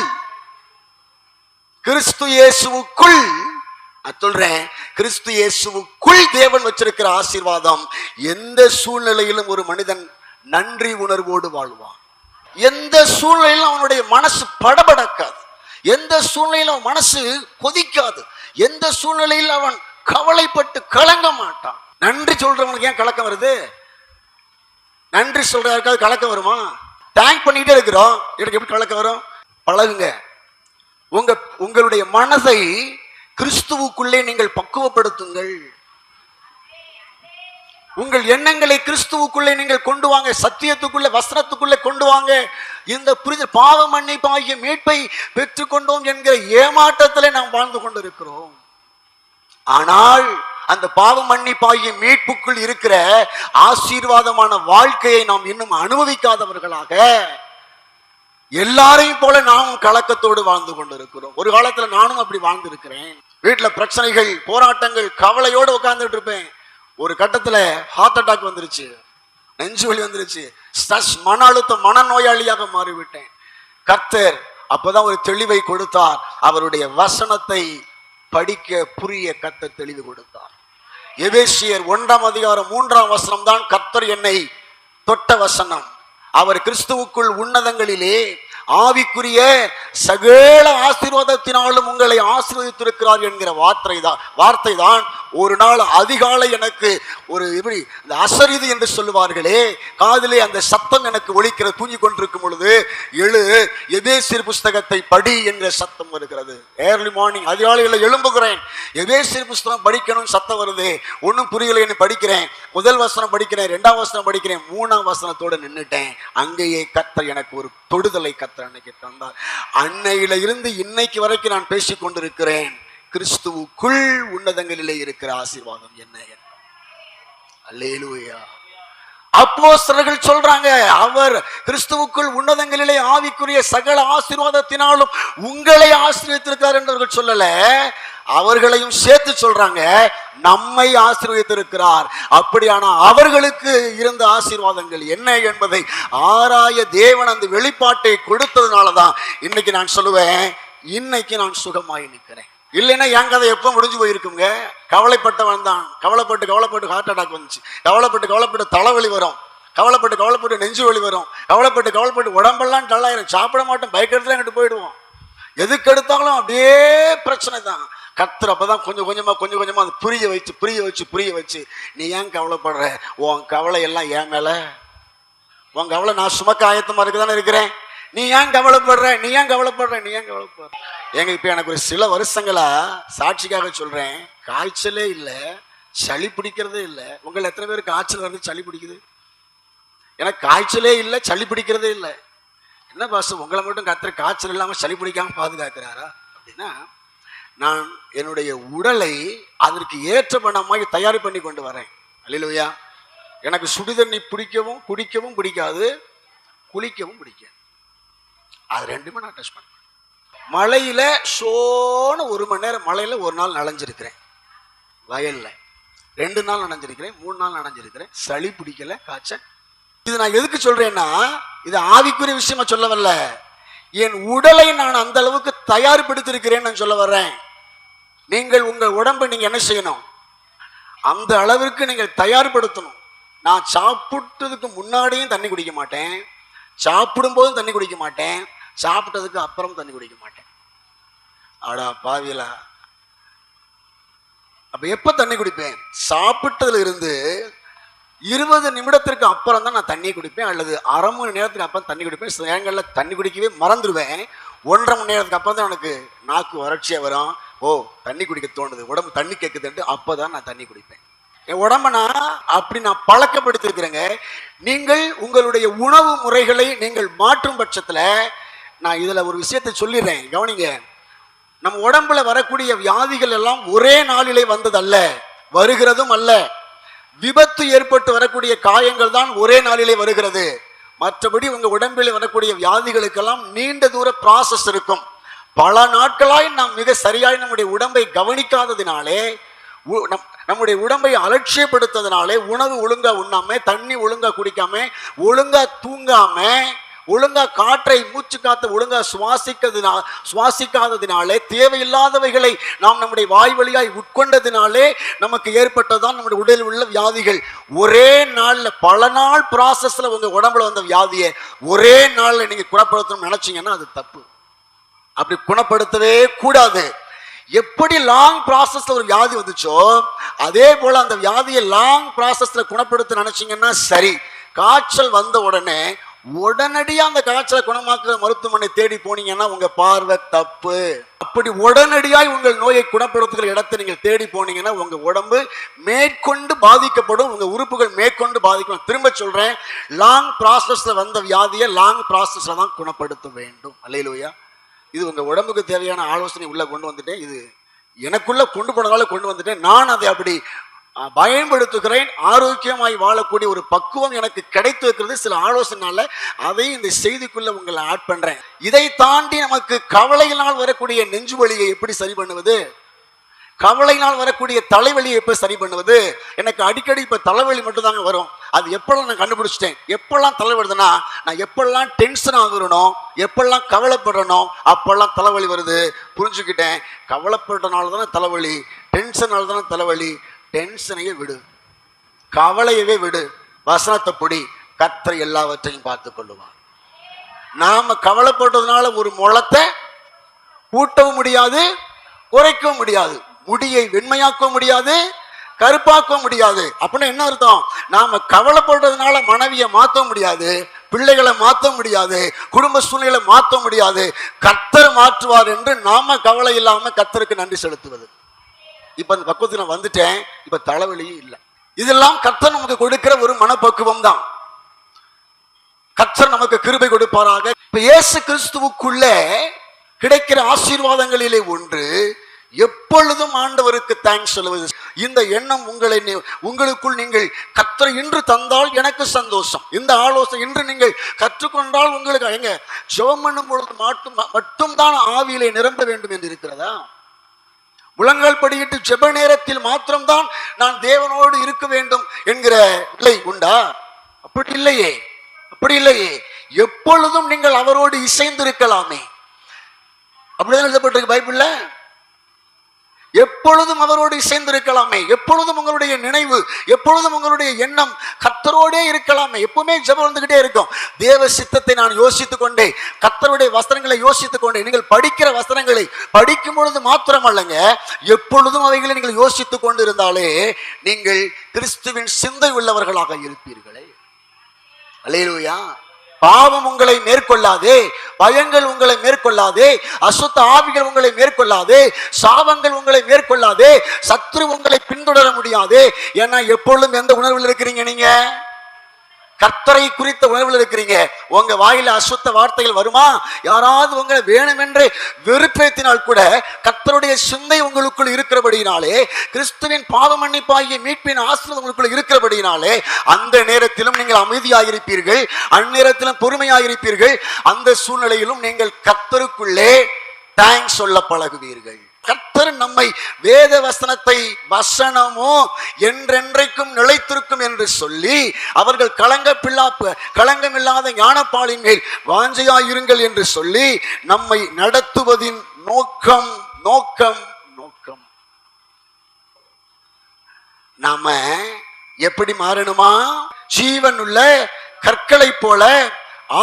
கிறிஸ்து இயேசுவுக்குள் நான் சொல்றேன், கிறிஸ்து இயேசுவுக்குள் தேவன் வச்சிருக்கிற ஆசீர்வாதம். எந்த சூழ்நிலையிலும் ஒரு மனிதன் நன்றி உணர்வோடு வாழ்வான். எந்த சூழ்நிலையிலும் அவனுடைய மனசு படபடக்காது. எந்த சூழ்நிலையிலும் அவன் மனசு கொதிக்காது. எந்த சூழ்நிலையில் அவன் கவலைப்பட்டு கலங்க மாட்டான். நன்றி சொல்றவனுக்கு ஏன் கலக்கம் வருது? நன்றி சொல்றதுக்காக கலக்கம் வருமா? தேங்க் பண்ணிட்டே இருக்கிறோம், எனக்கு எப்படி கலக்கம் வரும்? பழகுங்க. உங்களுடைய மனதை கிறிஸ்துவுக்குள்ளே நீங்கள் பக்குவப்படுத்துங்கள். உங்கள் எண்ணங்களை கிறிஸ்துவுக்குள்ளே நீங்கள் கொண்டு வாங்க. சத்தியத்துக்குள்ளே, வசனத்துக்குள்ளே கொண்டு வாங்க. இந்த புரிதல், பாவ மன்னிப்பாகிய மீட்பை பெற்றுக்கொண்டோம் என்கிற ஏமாற்றத்திலே நாம் வாழ்ந்து கொண்டிருக்கிறோம். ஆனால் அந்த பாவ மன்னிப்பாகிய மீட்புக்குள் இருக்கிற ஆசீர்வாதமான வாழ்க்கையை நாம் இன்னும் அனுபவிக்காதவர்களாக எல்லாரையும் போல நாமும் கலக்கத்தோடு வாழ்ந்து கொண்டிருக்கிறோம். ஒரு காலத்துல நானும் அப்படி வாழ்ந்து இருக்கிறேன். வீட்டுல பிரச்சனைகள், போராட்டங்கள், கவலையோடு உட்கார்ந்துட்டு இருப்பேன். ஒரு கட்டத்துல ஹார்ட் அட்டாக் வந்துருச்சு, நெஞ்சு வலி வந்துருச்சு, ஸ்ட்ரெஸ், மன அழுத்தம், மனநோயாளியாக மாறிவிட்டேன். கர்த்தர் அப்பதான் ஒரு தெளிவை கொடுத்தார். அவருடைய வசனத்தை படிக்க புரிய கர்த்தர் தெளிவு கொடுத்தார். எபேசியர் 1ஆம் அதிகாரம் 3ஆம் வசனம் தான் கர்த்தர் என்னை தொட்ட வசனம். அவர் கிறிஸ்துவுக்குள் உன்னதங்களிலே ஆவிக்குரிய சகல ஆசீர்வாதத்தினாலும் உங்களை ஆசீர்வதித்திருக்கிறார் என்கிற வார்த்தை தான் ஒரு நாள் அதிகாலை எனக்கு ஒரு இப்படி இந்த அசரிது என்று சொல்லுவார்களே, காதிலே அந்த சத்தம் எனக்கு ஒலிக்கிற, தூங்கி கொண்டிருக்கும் பொழுது எழு, எபேசியர் புஸ்தகத்தை படி என்கிற சத்தம் வருகிறது. ஏர்லி மார்னிங் அதிகாலையில் எழும்புகிறேன், எபேசியர் புஸ்தகம் படிக்கணும் சத்தம் வருது. ஒன்றும் புரியலைன்னு படிக்கிறேன். முதல் வசனம் படிக்கிறேன், 2ஆம் வசனம் படிக்கிறேன், 3ஆம் வசனத்தோடு நின்றுட்டேன். அங்கேயே கர்த்தர் எனக்கு ஒரு தொடுதலை கர்த்தர் அன்னைக்கு தந்தார். அன்னையில இருந்து இன்னைக்கு வரைக்கும் நான் பேசிக் கொண்டிருக்கிறேன். கிறிஸ்துவுக்குள் உன்னதங்களிலே இருக்கிற ஆசீர்வாதம் என்ன? அல்லேலூயா. அப்போஸ்தலர்கள் சொல்றாங்க, அவர் கிறிஸ்துவுக்குள் உன்னதங்களிலே ஆவிக்குரிய சகல ஆசீர்வாதத்தினாலும் உங்களை ஆசீர்வதித்திருக்கிறார் என்றவர்கள் சொல்லல, அவர்களையும் சேர்த்து சொல்றாங்க, நம்மை ஆசீர்வதித்திருக்கிறார். அப்படியான அவர்களுக்கு இருந்த ஆசீர்வாதங்கள் என்ன என்பதை ஆராய தேவன் அந்த வெளிப்பாட்டை கொடுத்ததுனாலதான் இன்னைக்கு நான் சொல்லுவேன், இன்னைக்கு நான் சுகமாய் நிற்கிறேன். இல்லைன்னா என் கதை எப்போ முடிஞ்சு போயிருக்குங்க. கவலைப்பட்டவன் தான், கவலைப்பட்டு ஹார்ட் அட்டாக் வந்துச்சு, கவலைப்பட்டு தலைவலி வரும், கவலைப்பட்டு நெஞ்சு வலி வரும், கவலைப்பட்டு உடம்பெல்லாம் டல்லாயிரும், சாப்பிட மாட்டோம், பைக் எடுத்துல எங்கிட்டு போயிடுவோம். எதுக்கு எடுத்தாலும் அப்படியே பிரச்சனை தான். கர்த்தர் அப்பதான் கொஞ்சம் கொஞ்சமா அதை புரிய வச்சு நீ ஏன் கவலைப்படுற, உன் கவலை எல்லாம் ஏன் மேல, உன் கவலை நான் சுமக்க ஆயத்தமா இருக்குதானே இருக்கிறேன், நீ ஏன் கவலைப்படுற. ஏங்க இப்ப எனக்கு ஒரு சில வருஷங்களா சாட்சிக்காக சொல்றேன், காய்ச்சலே இல்லை, சளி பிடிக்கிறதே இல்லை. உங்களை எத்தனை பேருக்கு காய்ச்சல் வந்து சளி பிடிக்குது? எனக்கு காய்ச்சலே இல்லை, சளி பிடிக்கிறதே இல்லை. என்ன பாஸ்டர் உங்களை மட்டும் கர்த்தர் காய்ச்சல் இல்லாம சளி பிடிக்காம பாதுகாக்கிறாரா அப்படின்னா, நான் என்னுடைய உடலை அதற்கு ஏற்ற பண்ணமாக தயார் பண்ணி கொண்டு வரேன். அல்லேலூயா. எனக்கு சுடுதண்ணி பிடிக்கவும் குடிக்கவும் பிடிக்காது, குளிக்கவும் பிடிக்காது. அது ரெண்டுமே நான் டச் பண்ணுவேன். மழையில சோன 1 மணி நேரம் மழையில ஒரு நாள் நனைஞ்சிருக்கிறேன், வயல்ல 2 நாள் நனைஞ்சிருக்கிறேன், 3 நாள் நனைஞ்சிருக்கிறேன், சளி பிடிக்கல, காய்ச்சல். இது நான் எதுக்கு சொல்றேன்னா, இது ஆவிக்குரிய விஷயமா சொல்ல வரல, என் உடலை நான் அந்த அளவுக்கு தயார்படுத்திருக்கிறேன் நான் சொல்ல வர்றேன். நீங்கள் உங்கள் உடம்பை நீங்க என்ன செய்யணும், அந்த அளவிற்கு நீங்கள் தயார்படுத்தணும். நான் சாப்பிட்டதுக்கு முன்னாடியும் தண்ணி குடிக்க மாட்டேன், சாப்பிடும் போதும் தண்ணி குடிக்க மாட்டேன், சாப்பிட்டதுக்கு அப்புறம் தண்ணி குடிக்க மாட்டேன். ஆடா பாவியலா. அப்ப எப்ப தண்ணி குடிப்பேன்? சாப்பிட்டதுல இருந்து 20 நிமிடத்திற்கு அப்புறம் தான் நான் தண்ணி குடிப்பேன், அல்லது அரை மணி நேரத்துக்கு அப்புறம் தண்ணி குடிப்பேன். சில நேரங்களில் தண்ணி குடிக்கவே மறந்துடுவேன். 1.5 மணி நேரத்துக்கு அப்புறம் தான் எனக்கு நாக்கு வறட்சியா வரும். ஓ தண்ணி குடிக்க தோணுது, உடம்பு தண்ணி கேட்குதுன்ட்டு அப்பதான் நான் தண்ணி குடிப்பேன். என் உடம்ப நான் பழக்கப்படுத்திருக்கிறேங்க. நீங்கள் உங்களுடைய உணவு முறைகளை நீங்கள் மாற்றும் பட்சத்துல, நான் இதுல ஒரு விஷயத்தை சொல்லிடுறேன், கவனிங்க. நம்ம உடம்புல வரக்கூடிய வியாதிகள் எல்லாம் ஒரே நாளிலே வந்ததல்ல, வருகிறதும் அல்ல. விபத்து ஏற்பட்டு வரக்கூடிய காயங்கள் தான் ஒரே நாளிலே வருகிறது. மற்றபடி உங்க உடம்பில் வரக்கூடிய வியாதிகளுக்கெல்லாம் நீண்ட தூர ப்ராசஸ் இருக்கும். பல நாட்களாய் நாம் மிக சரியாய் நம்முடைய உடம்பை கவனிக்காததினாலே, நம்முடைய உடம்பை அலட்சியப்படுத்ததுனாலே, உணவு ஒழுங்கா உண்ணாம, தண்ணி ஒழுங்கா குடிக்காம, ஒழுங்கா தூங்காம, ஒழுங்கா காற்றை மூச்சு காத்து ஒழுங்கா சுவாசிக்காததினாலே, தேவையில்லாதவைகளை நாம் நம்முடைய வாய் வழியாய் உட்கொண்டதினாலே நமக்கு ஏற்பட்டதான் நம்முடைய உடலில் உள்ள வியாதிகள். ஒரே நாள்ல பல நாள் ப்ராசஸ்ல உங்க உடம்புல வந்த வியாதியை ஒரே நாள்ல நீங்க குணப்படுத்தணும்னு நினைச்சீங்கன்னா அது தப்பு. அப்படி குணப்படுத்தவே கூடாது. எப்படி லாங் ப்ராசஸ்ல ஒரு வியாதி வந்துச்சோ, அதே போல அந்த வியாதியை லாங் ப்ராசஸ்ல குணப்படுத்த நினைச்சீங்கன்னா சரி. காய்ச்சல் வந்த உடனே உடனடியா அந்த காய்ச்சலை குணமாக்குற மருத்துவமனை தேடி போனீங்கன்னா உங்க பார்வை தப்பு. அப்படி உடனடியாய் உங்கள் நோயை குணப்படுத்துகிற இடத்தை நீங்கள் தேடி போனீங்கன்னா உங்க உடம்பு மேற்கொண்டு பாதிக்கப்படும், உங்க உறுப்புகள் மேற்கொண்டு பாதிக்கும். திரும்ப சொல்றேன், லாங் ப்ராசஸ்ல வந்த வியாதியை லாங் ப்ராசஸ்ல தான் குணப்படுத்த வேண்டும். அல்லேலூயா. இது உங்க உடம்புக்கு தேவையான ஆலோசனை உள்ள கொண்டு வந்துட்டேன். இது எனக்குள்ள கொண்டு போனதால கொண்டு வந்துட்டேன். நான் அதை அப்படி பயன்படுத்துகிறேன். ஆரோக்கியமாய் வாழக்கூடிய ஒரு பக்குவம் எனக்கு கிடைத்து இருக்கிறது சில ஆலோசனைனால. அதை இந்த செய்திக்குள்ள உங்களை ஆட் பண்றேன். இதை தாண்டி நமக்கு கவலையினால் வரக்கூடிய நெஞ்சு வலியை எப்படி சரி பண்ணுவது, கவலையினால் வரக்கூடிய தலைவலியை எப்ப சரி பண்ணுவது? எனக்கு அடிக்கடி இப்ப தலைவலி மட்டும் தாங்க வரும். அது எப்பெல்லாம் நான் கண்டுபிடிச்சிட்டேன். எப்பெல்லாம் தலைவலிதுன்னா, நான் எப்பெல்லாம் டென்ஷன் ஆகுறனோ, எப்பெல்லாம் கவலைப்படுறனோ அப்பெல்லாம் தலைவலி வருது. புரிஞ்சுக்கிட்டேன். கவலைப்படுறதுனால தானே தலைவலி, டென்ஷனால தானே தலைவலி. டென்ஷனையே விடு, கவலையவே விடு, வசனத்தை பொடி, கர்த்தர் எல்லாவற்றையும் பார்த்து கொள்ளுவார். நாம கவலைப்படுறதுனால ஒரு முளத்தை கூட்டவும் முடியாது, குறைக்கவும் முடியாது, முடியை வெண்மையாக்கவும் முடியாது, கருப்பாக்கவும் முடியாது. அப்படின்னா என்ன அர்த்தம்? நாம கவலைப்படுறதுனால மனைவியை மாற்ற முடியாது, பிள்ளைகளை மாற்ற முடியாது, குடும்ப சூழ்நிலை மாற்ற முடியாது. கர்த்தர் மாற்றுவார் என்று நாம கவலை இல்லாம கர்த்தருக்கு நன்றி செலுத்துவது. இப்ப அந்த பக்குவத்துக்கு நான் வந்துட்டேன். இப்ப தலைவலியும் இல்லை. இதெல்லாம் கர்த்தர் நமக்கு கொடுக்கிற ஒரு மனப்பக்குவம் தான். கர்த்தர் நமக்கு கிருபை கொடுப்பாராக. இப்ப இயேசு கிறிஸ்துவுக்குள்ள கிடைக்கிற ஆசீர்வாதங்களிலே ஒன்று, எப்பொழுதும் ஆண்டவருக்கு தேங்க்ஸ் சொல்லுவது. இந்த எண்ணம் உங்களுக்குள் நீங்கள் கர்த்தர் இன்று தந்தால் எனக்கு சந்தோஷம். இந்த ஆலோசனை இன்று நீங்கள் கற்றுக்கொண்டால் உங்களுக்கு எங்க ஜெபம் பண்ணும் பொழுது மட்டும்தான் ஆவியிலே நிரம்ப வேண்டும் என்று இருக்கிறதா? முழங்கால் படியிட்டு ஜெப நேரத்தில் மாத்திரம்தான் நான் தேவனோடு இருக்க வேண்டும் என்கிற நிலை உண்டா? அப்படி இல்லையே, அப்படி இல்லையே. எப்பொழுதும் நீங்கள் அவரோடு இசைந்திருக்கலாமே. அப்படிதான் எழுதப்பட்டிருக்கு பைபிள்ல. எப்பொழுதும் அவரோடு இசைந்திருக்கலாமே, எப்பொழுதும் உங்களுடைய நினைவு, எப்பொழுதும் உங்களுடைய எண்ணம் கர்த்தரோடே இருக்கலாமே. எப்பவுமே ஜெபம் வந்துகிட்டே இருக்கும். தேவ சித்தத்தை நான் யோசித்துக் கொண்டே, கர்த்தருடைய வசனங்களை யோசித்துக் கொண்டே. நீங்கள் படிக்கிற வசனங்களை படிக்கும் பொழுது மாத்திரம் அல்லங்க, எப்பொழுதும் அவைகளை நீங்கள் யோசித்துக் கொண்டு இருந்தாலே நீங்கள் கிறிஸ்துவின் சிந்தை உள்ளவர்களாக இருப்பீர்களே. அல்லேலூயா. பாவம் உங்களை மேற்கொள்ளாதே, பயங்கள் உங்களை மேற்கொள்ளாதே, அசுத்த ஆவிகள் உங்களை மேற்கொள்ளாதே, சாபங்கள் உங்களை மேற்கொள்ளாதே, சத்ரு உங்களை பின்தொடர முடியாதே. ஏன்னா எப்பொழுதும் எந்த உணர்வில் இருக்கிறீங்க? நீங்க கர்த்தரை குறித்த உணர்வில் இருக்கிறீங்க. உங்க வாயில அசுத்த வார்த்தைகள் வருமா? யாராவது உங்களை வேணுமென்று வெறுப்பேற்றினால் கூட கர்த்தருடைய சிந்தை உங்களுக்குள் இருக்கிறபடியினாலே, கிறிஸ்துவின் பாவ மன்னிப்பாகிய மீட்பின் ஆசீர்வாதம் உங்களுக்குள் இருக்கிறபடியினாலே அந்த நேரத்திலும் நீங்கள் அமைதியாயிருப்பீர்கள், அந்நேரத்திலும் பொறுமையாயிருப்பீர்கள். அந்த சூழ்நிலையிலும் நீங்கள் கர்த்தருக்குள்ளே தேங்க்ஸ் சொல்ல பழகுவீர்கள். கர்த்தர் நம்மை வேத வசனத்தை வசனமோ என்றென்றைக்கும் நிலைத்திருக்கும் என்று சொல்லி அவர்கள் களங்கமில்லாத ஞானப்பாலின் மேல் வாஞ்சையாயிருங்கள் என்று சொல்லி நம்மை நடத்துவதின் நோக்கம் நோக்கம் நோக்கம் நாம எப்படி மாறணுமா? ஜீவனுள்ள கற்களை போல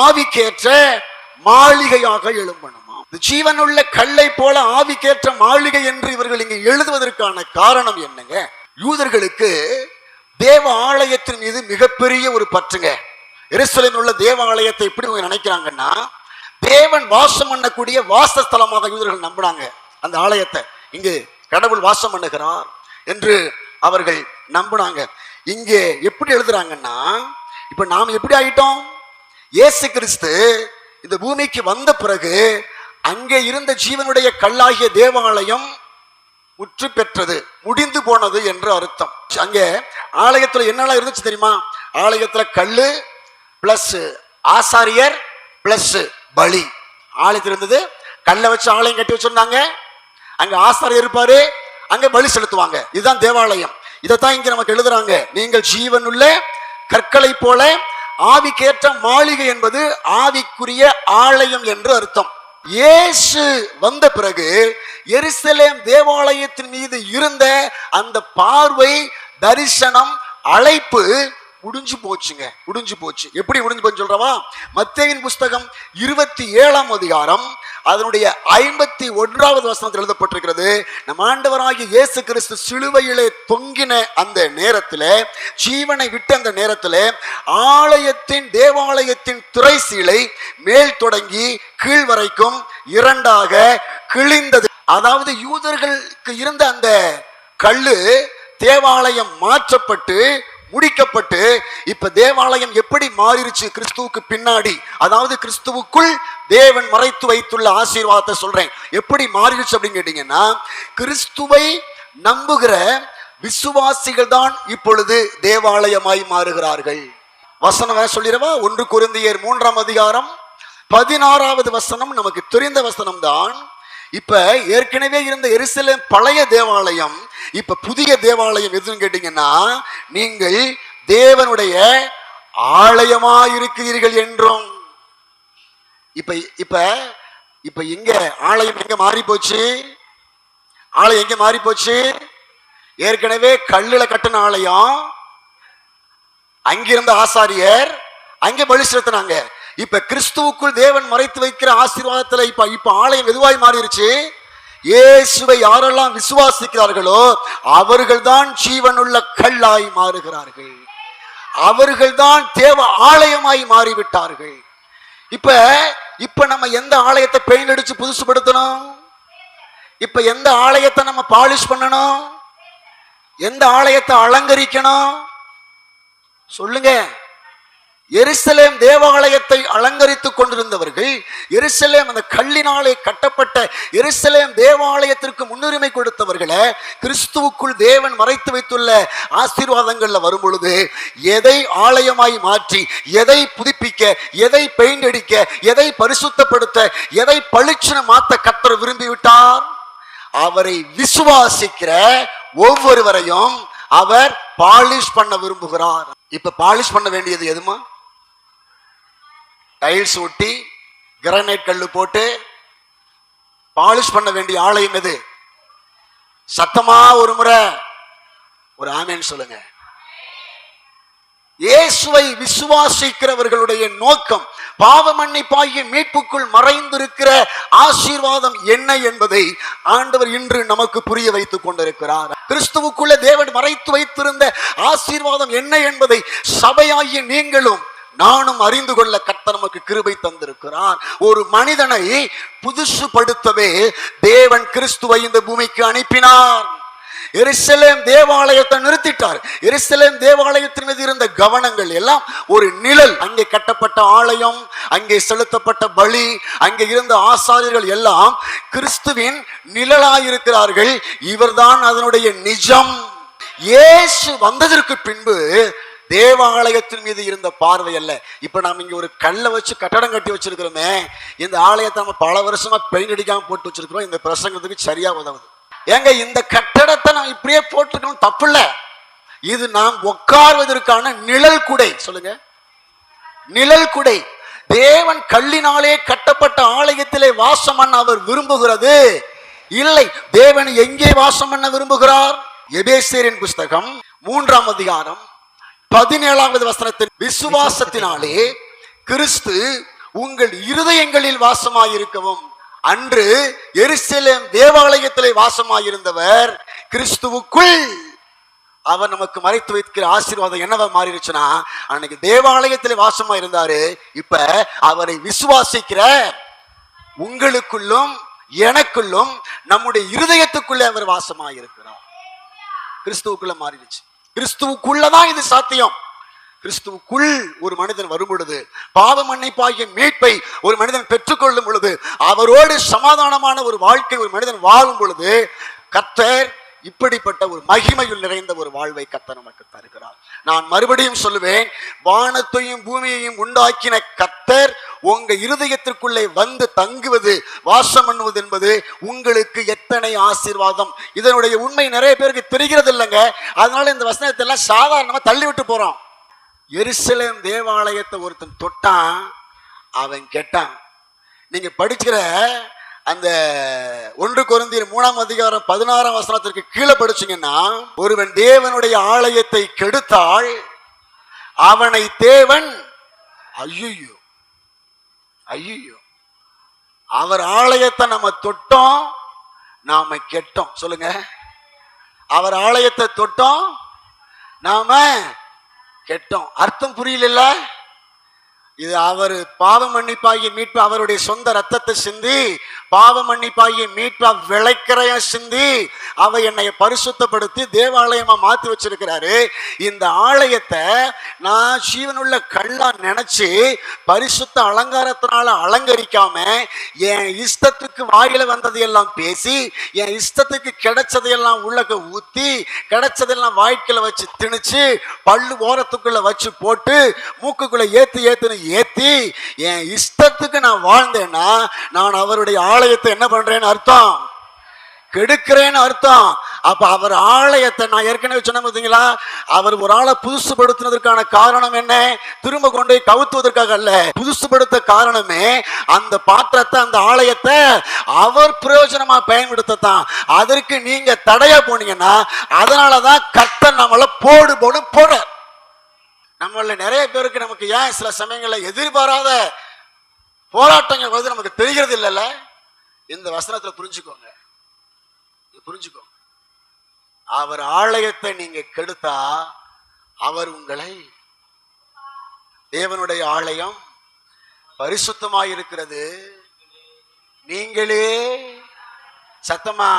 ஆவிக்கேற்ற மாளிகையாக எழும்பணுமா? ஜீவனுள்ள கல்லை போல ஆவிக்கேற்ற மாளிகை என்று இவர்கள் இங்கு எழுதுவதற்கான காரணம் என்னங்க? யூதர்களுக்கு தேவ ஆலயத்தின் மீது மிகப்பெரிய ஒரு பற்றுங்க. எருசலேமில் உள்ள தேவ ஆலயத்தை எப்படி நினைக்கிறாங்கன்னா, தேவன் வாசம் பண்ணக்கூடிய வாசஸ்தலமாக யூதர்கள் நம்பினாங்க. அந்த ஆலயத்தை இங்கு கடவுள் வாசம் பண்ணுகிறார் என்று அவர்கள் நம்பினாங்க. இங்கே எப்படி எழுதுறாங்கன்னா, இப்ப நாம் எப்படி ஆயிட்டோம்? இயேசு கிறிஸ்து இந்த பூமிக்கு வந்த பிறகு அங்கே இருந்த ஜீவனுடைய கல்லாகிய தேவாலயம் முற்று பெற்றது, முடிந்து போனது என்று அர்த்தம். அங்கே ஆலயத்துல என்னெல்லாம் இருந்துச்சு தெரியுமா? ஆலயத்துல கல்லு பிளஸ் ஆசாரியர் பிளஸ் பலி. ஆலயத்தில் இருந்தது, கல்லை வச்சு ஆலயம் கட்டி வச்சிருந்தாங்க, அங்க ஆசாரியர் இருப்பாரு, அங்க பலி செலுத்துவாங்க. இதுதான் தேவாலயம். இதைத்தான் இங்க நமக்கு எழுதுறாங்க. நீங்கள் ஜீவனுள்ள கற்களை போல ஆவிக்கேற்ற மாளிகை என்பது ஆவிக்குரிய ஆலயம் என்று அர்த்தம். இயேசு வந்த பிறகு எருசலேம் தேவாலயத்தின் மீது இருந்த அந்த பார்வை, தரிசனம், அழைப்பு முடிஞ்சு போச்சுங்க. முடிஞ்சு போச்சு. எப்படி முடிஞ்சு போச்சு சொல்றவா? மத்தேயுவின் புஸ்தகம் 27ஆம் அதிகாரம் அதனுடைய 51வது வசனத்தில் எழுதப்பட்டிருக்கிறது. நம் ஆண்டவராகிய இயேசு கிறிஸ்து சிலுவையிலே தொங்கின அந்த நேரத்தில், ஜீவனை விட்ட அந்த நேரத்தில், ஆலயத்தின் தேவாலயத்தின் திரைசீலை மேல் தொடங்கி கீழ் வரைக்கும் இரண்டாக கிழிந்தது. அதாவது யூதர்களுக்கு இருந்த அந்த கல்லு தேவாலயம் மாற்றப்பட்டு முடிக்கப்பட்டு இப்ப தேவாலயம் எப்படி மாறிடுச்சு கிறிஸ்துவுக்கு பின்னாடி? அதாவது கிறிஸ்துவுக்குள் தேவன் மறைத்து வைத்துள்ள ஆசீர்வாதத்தை சொல்றேன். எப்படி மாறிடுச்சு அப்படின்னு கேட்டீங்கன்னா, கிறிஸ்துவை நம்புகிற விசுவாசிகள் தான் இப்பொழுது தேவாலயமாய் மாறுகிறார்கள். வசனம் சொல்லிடவா? 1 கொரிந்தியர் 3ஆம் அதிகாரம் 16வது வசனம் நமக்கு தெரிந்த வசனம் தான். இப்ப ஏற்கனவே இருந்த எருசலேம் பழைய தேவாலயம், இப்ப புதிய தேவாலயம் எதுன்னு கேட்டீங்கன்னா, நீங்கள் தேவனுடைய ஆலயமாயிருக்கிறீர்கள் என்றும். இப்ப இப்ப இப்ப எங்க ஆலயம் எங்க மாறி போச்சு? ஆலயம் எங்க மாறி போச்சு? ஏற்கனவே கல்லுல கட்டின ஆலயம், அங்கிருந்த ஆசாரியர் அங்கே பலி செலுத்தினாங்க. இப்ப கிறிஸ்துவுக்குள் தேவன் மறைத்து வைக்கிற ஆசீர்வாதத்துல இப்ப ஆலயம் எதுவாய் மாறிடுச்சு? இயேசுவை யாரெல்லாம் விசுவாசிக்கிறார்களோ அவர்கள் தான் ஜீவனுள்ள கல்லாய் மாறுகிறார்கள். அவர்கள் தான் தேவ ஆலயமாய் மாறிவிட்டார்கள். இப்ப நம்ம எந்த ஆலயத்தை பெயிண்ட் அடிச்சு புதுசுபடுத்தணும்? இப்ப எந்த ஆலயத்தை நம்ம பாலிஷ் பண்ணணும்? எந்த ஆலயத்தை அலங்கரிக்கணும்? சொல்லுங்க. எருசலேம் தேவாலயத்தை அலங்கரித்துக் கொண்டிருந்தவர்கள், எருசலேம் அந்த கல்லினாலே கட்டப்பட்ட எருசலேம் தேவாலயத்திற்கு முன்னுரிமை கொடுத்தவர்களை கிறிஸ்துவுக்குள் தேவன் மறைத்து வைத்துள்ள ஆசீர்வாதங்கள்ல வரும் பொழுது எதை ஆலயமாய் மாற்றி, எதை புதுப்பிக்க, எதை பெயிண்ட் அடிக்க, எதை பரிசுத்தப்படுத்த, எதை பளிச்சுன்னு மாத்த கர்த்தர் விரும்பிவிட்டார்? அவரை விசுவாசிக்கிற ஒவ்வொருவரையும் அவர் பாலிஷ் பண்ண விரும்புகிறார். இப்ப பாலிஷ் பண்ண வேண்டியது எதுமா? டைல்ஸ் ஒட்டி கிரானைட் கல்லு போட்டு பாலிஷ் பண்ண வேண்டிய ஆலயம் எது? சத்தமா ஒரு முறை ஒரு ஆமென் சொல்லுங்க. இயேசுவை விசுவாசிக்கிறவர்களுடைய நோக்கம் பாவ மன்னிப்பாகிய மீட்புக்குள் மறைந்திருக்கிற ஆசீர்வாதம் என்ன என்பதை ஆண்டவர் இன்று நமக்கு புரிய வைத்துக் கொண்டிருக்கிறார். கிறிஸ்துவுக்குள்ள தேவன் மறைத்து வைத்திருந்த ஆசீர்வாதம் என்ன என்பதை சபையாகிய நீங்களும் நானும் அறிந்து கொள்ள கர்த்தர் நமக்கு கிருபை தந்திருக்கிறார். ஒரு மனிதனை புதுசுபடுத்தவே தேவன் கிறிஸ்துவை இந்த பூமிக்கு அனுப்பினார். எருசலேம் தேவாலயத்தை நிறுத்திட்டார். எருசலேம் தேவாலயத்தின் மீது இருந்த கவனங்கள் எல்லாம் ஒரு நிழல். அங்கே கட்டப்பட்ட ஆலயம், அங்கே செலுத்தப்பட்ட பலி, அங்கே இருந்த ஆசாரியர்கள் எல்லாம் கிறிஸ்துவின் நிழலாயிருக்கிறார்கள். இவர்தான் அதனுடைய நிஜம். இயேசு வந்ததற்கு பின்பு தேவாலயத்தின் மீது இருந்த பார்வை அல்ல. இப்ப நாம இங்க ஒரு கல்லை வச்சு கட்டடம் கட்டி வச்சிருக்கிறோமே, இந்த ஆலயத்தை நம்ம பல வருஷமா பெயிண்ட் அடிக்காம போட்டு வச்சிருக்கிறோம். இந்த பிரசங்கத்துக்கு சரியா உதவுது. ஏங்க, இந்த கட்டடத்தை நாம் இப்படியே போட்டுக்கணும், தப்பு இல்ல. இது நாம் உட்கார்வதற்கான நிழல் குடை. சொல்லுங்க, நிழல் குடை. தேவன் கல்லினாலே கட்டப்பட்ட ஆலயத்திலே வாசம் பண்ண அவர் விரும்புகிறது இல்லை. தேவன் எங்கே வாசம் பண்ண விரும்புகிறார்? எபேசியரின் புஸ்தகம் 3ஆம் அதிகாரம் 17வது வசனத்தின் விசுவாசத்தினாலே கிறிஸ்து உங்கள் இருதயங்களில் வாசமாயிருக்கவும். அன்று எருசலேம் தேவாலயத்திலே வாசமாயிருந்தவர் கிறிஸ்துவுக்குள் அவர் நமக்கு மறைத்து வைக்கிற ஆசீர்வாதம் என்னவா மாறிடுச்சுன்னா, அன்னைக்கு தேவாலயத்திலே வாசமா இருந்தாரு, இப்ப அவரை விசுவாசிக்கிற உங்களுக்குள்ளும் எனக்குள்ளும் நம்முடைய இருதயத்துக்குள்ளே அவர் வாசமாயிருக்கிறார். கிறிஸ்துவுக்குள்ள மாறிடுச்சு. கிறிஸ்துவுக்குள்ளதான் இது சாத்தியம். கிறிஸ்துவுக்குள் ஒரு மனிதன் வரும் பொழுது, பாவ மன்னிப்பாகிய மீட்பை ஒரு மனிதன் பெற்றுக்கொள்ளும் பொழுது, அவரோடு சமாதானமான ஒரு வாழ்க்கை ஒரு மனிதன் வாழும் பொழுது, கர்த்தர் இப்படிப்பட்ட ஒரு மகிமையில் நிறைந்த ஒரு வாழ்வை கர்த்தர் நமக்கு தருகிறார். நான் மறுபடியும் சொல்லுவேன், வானத்தையும் பூமியையும் உண்டாக்கின கர்த்தர் உங்க இருதயத்திற்குள்ளே வந்து தங்குவது, வாசம் பண்ணுவது என்பது உங்களுக்கு எத்தனை ஆசீர்வாதம். இதனுடைய உண்மை நிறைய பேருக்கு தெரிகிறது இல்லைங்க. அதனால இந்த வசனத்தை எல்லாம் சாதாரணமா தள்ளி விட்டு போறோம். எருசலேம் தேவாலயத்தை ஒருத்தன் தொட்டான், அவன் கெட்டான். நீங்க படிக்கிற அந்த 1 கொரிந்தியர் 3ஆம் அதிகாரம் 16ஆம் வசனத்திற்கு கீழே படிச்சீங்கன்னா, ஒருவன் தேவனுடைய ஆலயத்தை கெடுத்தால் அவனை தேவன் ஐயோ ஐயோ, அவர் ஆலயத்தை நம்ம தொட்டோம், நாம கெட்டோம். சொல்லுங்க, அவர் ஆலயத்தை தொட்டோம், நாம கெட்டோம். அர்த்தம் புரியல? இது அவர் பாவ மன்னிப்பாகிய மீட்பு, அவருடைய சொந்த ரத்தத்தை சிந்தி பாவ மன்னிப்பாகிய மீட்பா விளைக்கரைய சிந்தி அவ என்னை பரிசுத்தப்படுத்தி தேவாலயமா மாத்தி வச்சிருக்கிறாரு. இந்த ஆலயத்தை நான் ஜீவனுள்ள கல்லா நினைச்சு பரிசுத்த அலங்காரத்தினால அலங்கரிக்காம என் இஷ்டத்துக்கு வாயில வந்ததையெல்லாம் பேசி, என் இஷ்டத்துக்கு கிடைச்சதையெல்லாம் உள்ளக்க ஊத்தி, கிடைச்சதெல்லாம் வாய்க்கில வச்சு திணிச்சு, பல்லு ஓரத்துக்குள்ள வச்சு போட்டு, மூக்குக்குள்ள ஏத்துன்னு ஏத்தி என் இஷ்டத்துக்கு நான் வாழ்ந்தேன்னா, நான் அவருடைய ஆலயத்தை என்ன பண்றேன்னு அர்த்தம்? கெடுக்கிறேன்னு அர்த்தம். அப்ப அவர் ஆலயத்தை நான் ஏற்கனவே சொன்ன பார்த்தீங்களா, அவர் ஒரு ஆளை புதுசுபடுத்தினதற்கான காரணம் என்ன? திரும்ப கொண்டு கவுத்துவதற்காக அல்ல. புதுசுபடுத்த காரணமே அந்த பாத்திரத்தை, அந்த ஆலயத்தை அவர் பிரயோஜனமா பயன்படுத்தத்தான். அதற்கு நீங்க தடையா போனீங்கன்னா, அதனாலதான் கர்த்தர் நம்மள போடு போட. நம்மள நிறைய பேருக்கு நமக்கு ஏன் சில சமயங்களில் எதிர்பாராத போராட்டங்கள் வந்து நமக்கு தெரிகிறது இல்லைல்ல? இந்த வசனத்துல புரிஞ்சுக்கோங்க, புரிஞ்சுக்கோங்க. அவர் ஆலயத்தை நீங்க கெடுத்தா அவர் உங்களை, தேவனுடைய ஆலயம் பரிசுத்தமாய் இருக்கிறது, நீங்களே சத்தமா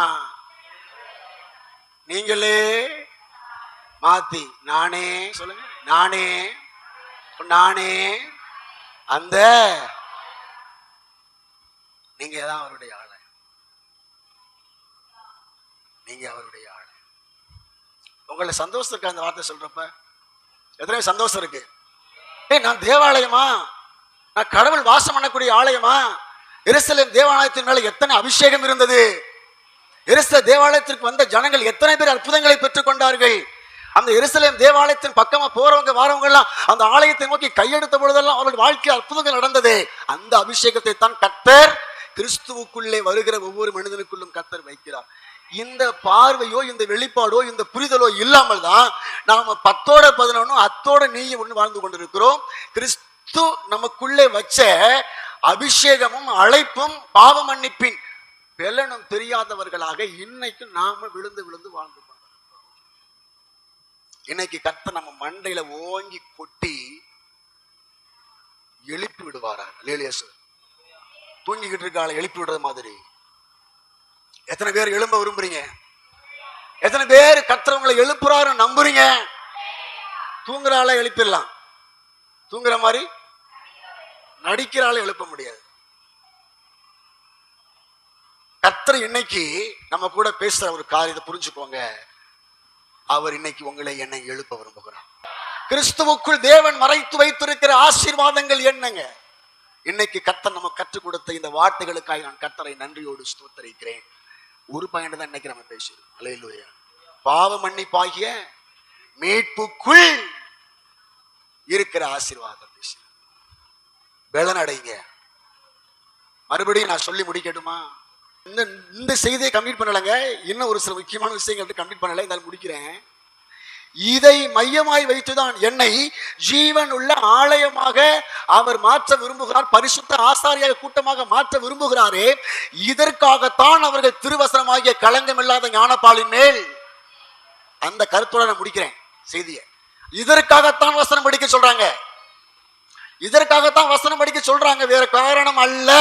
நீங்களே மாத்தி, நானே சொல்லுங்க, நானே அந்த, நீங்க தான் அவருடைய ஆளை, நீங்க அவருடைய ஆளை. உங்களை சந்தோஷம் இருக்கு அந்த வார்த்தை சொல்றப்ப? எத்தனை சந்தோஷம் இருக்கு? நான் தேவாலயமா, நான் கடவுள் வாசம் பண்ணக்கூடிய ஆலயமா? எருசலேம் தேவாலயத்தின் மேல எத்தனை அபிஷேகம் இருந்தது! எருசலேம் தேவாலயத்திற்கு வந்த ஜனங்கள் எத்தனை பேர் அற்புதங்களை பெற்றுக் கொண்டார்கள்! அந்த எருசலேம் தேவாலயத்தின் பக்கமா போறவங்க வாரவங்க எல்லாம் அந்த ஆலயத்தை நோக்கி கையெடுத்த பொழுதெல்லாம் அவருடைய வாழ்க்கையில் அற்புதங்கள் நடந்தது. அந்த அபிஷேகத்தை தான் கர்த்தர் கிறிஸ்துவுக்குள்ளே வருகிற ஒவ்வொரு மனிதனுக்குள்ளும் கர்த்தர் வைக்கிறார். இந்த பார்வையோ இந்த வெளிப்பாடோ இந்த புரிதலோ இல்லாமல் தான் நாம 10-11 அத்தோட நீ ஒன்று வாழ்ந்து கொண்டிருக்கிறோம். கிறிஸ்து நமக்குள்ளே வச்ச அபிஷேகமும் அழைப்பும் பாவ மன்னிப்பின் பெலனும் தெரியாதவர்களாக இன்னைக்கு நாம விழுந்து விழுந்து வாழ்ந்து கொண்டிருக்கிறோம். இன்னைக்கு கர்த்தர் நம்ம மண்டையில ஓங்கி கொட்டி எழுப்பி விடுவாரா? இல்லையா சார்? தூங்கிக்கிட்டு இருக்காள எழுப்பி விடுறது மாதிரி எத்தனை பேர் எழும்ப விரும்புறீங்க? எத்தனை பேர் கர்த்தரவங்களை எழுப்புறாரு நம்புறீங்க? தூங்குறாள எழுப்பிடலாம், தூங்குற மாதிரி நடிக்கிறாள எழுப்ப முடியாது. கர்த்தர் இன்னைக்கு நம்ம கூட பேசுற ஒரு காரியத்தை புரிஞ்சுக்கோங்க. அவர் இன்னைக்கு உங்களை என்னை எழுப்ப விரும்புகிறார். கிறிஸ்துவுக்குள் தேவன் மறைத்து வைத்திருக்கிற ஆசீர்வாதங்கள் என்னங்க? இன்னைக்கு கர்த்தர் நம்ம கற்றுக் கொடுத்த இந்த வார்த்தைகளுக்காக நான் கர்த்தரை நன்றியோடு ஸ்தோத்திரிக்கிறேன். ஒரு பாயிண்ட் தான் இன்னைக்கு நம்ம பேசுறோம். அல்லேலூயா. பாவ மன்னிப்பாகிய மீட்புக்குள் இருக்கிற ஆசீர்வாதம் பேசுறேன். பலனடைங்க. மறுபடியும் நான் சொல்லி முடிக்கட்டுமா? இந்த செய்தியை கம்ப்ளீட் பண்ணலங்க, இன்னும் ஒரு சில முக்கியமான விஷயங்கள் கம்ப்ளீட் பண்ணல, இருந்தாலும் முடிக்கிறேன். இதை மையமாய் வைத்துதான் என்னை ஜீவன் உள்ள ஆலயமாக அவர் மாற்ற விரும்புகிறார், பரிசுத்த ஆசாரிய கூட்டமாக மாற்ற விரும்புகிறாரே. இதற்காகத்தான் அவர்கள் திருவசனமாகிய களங்கமில்லாத ஞானப்பாலின் மேல், அந்த கருத்தோட நான் முடிக்கிறேன் செய்தியை. இதற்காகத்தான் வசனம் படிக்க சொல்றாங்க, இதற்காகத்தான் வசனம் படிக்க சொல்றாங்க, வேற காரணம் அல்ல.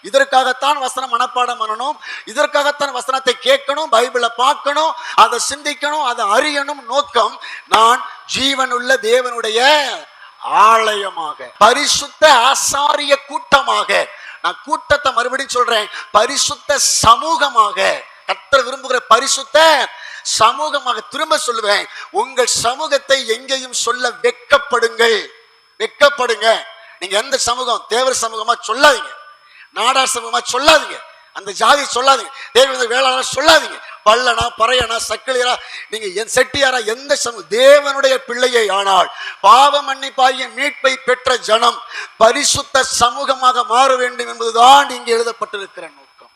இதற்காகத்தான் வசனம் மனப்பாடம் பண்ணணும், இதற்காகத்தான் வசனத்தை கேட்கணும், பைபிளை பார்க்கணும், அதை சிந்திக்கணும், அதை அறியணும். நோக்கம், நான் ஜீவன் உள்ள தேவனுடைய ஆலயமாக, பரிசுத்த ஆசாரிய கூட்டமாக, நான் கூட்டத்தை மறுபடியும் சொல்றேன், பரிசுத்த சமூகமாக, கர்த்தர் விரும்புகிற பரிசுத்த சமூகமாக. திரும்ப சொல்லுவேன், உங்கள் சமூகத்தை எங்கேயும் சொல்ல வெட்கப்படுங்கள், வெட்கப்படுங்க. நீங்க எந்த சமூகம், தேவர் சமூகமா சொல்லாதீங்க, நாடார் சமூகமா சொல்லாதீங்க, அந்த ஜாதி சொல்லாதீங்க, தேவ வேளாளர் சொல்லாதீங்க, பல்லனா பறையனா சக்கிலியரா நீங்க செட்டியாரா எந்த சமூகம், தேவனுடைய பிள்ளையை ஆனால் பாவ மன்னிப்பாகிய மீட்பை பெற்ற ஜனம் பரிசுத்த சமூகமாக மாற வேண்டும் என்பதுதான் இங்கே எழுதப்பட்டிருக்கிற நோக்கம்.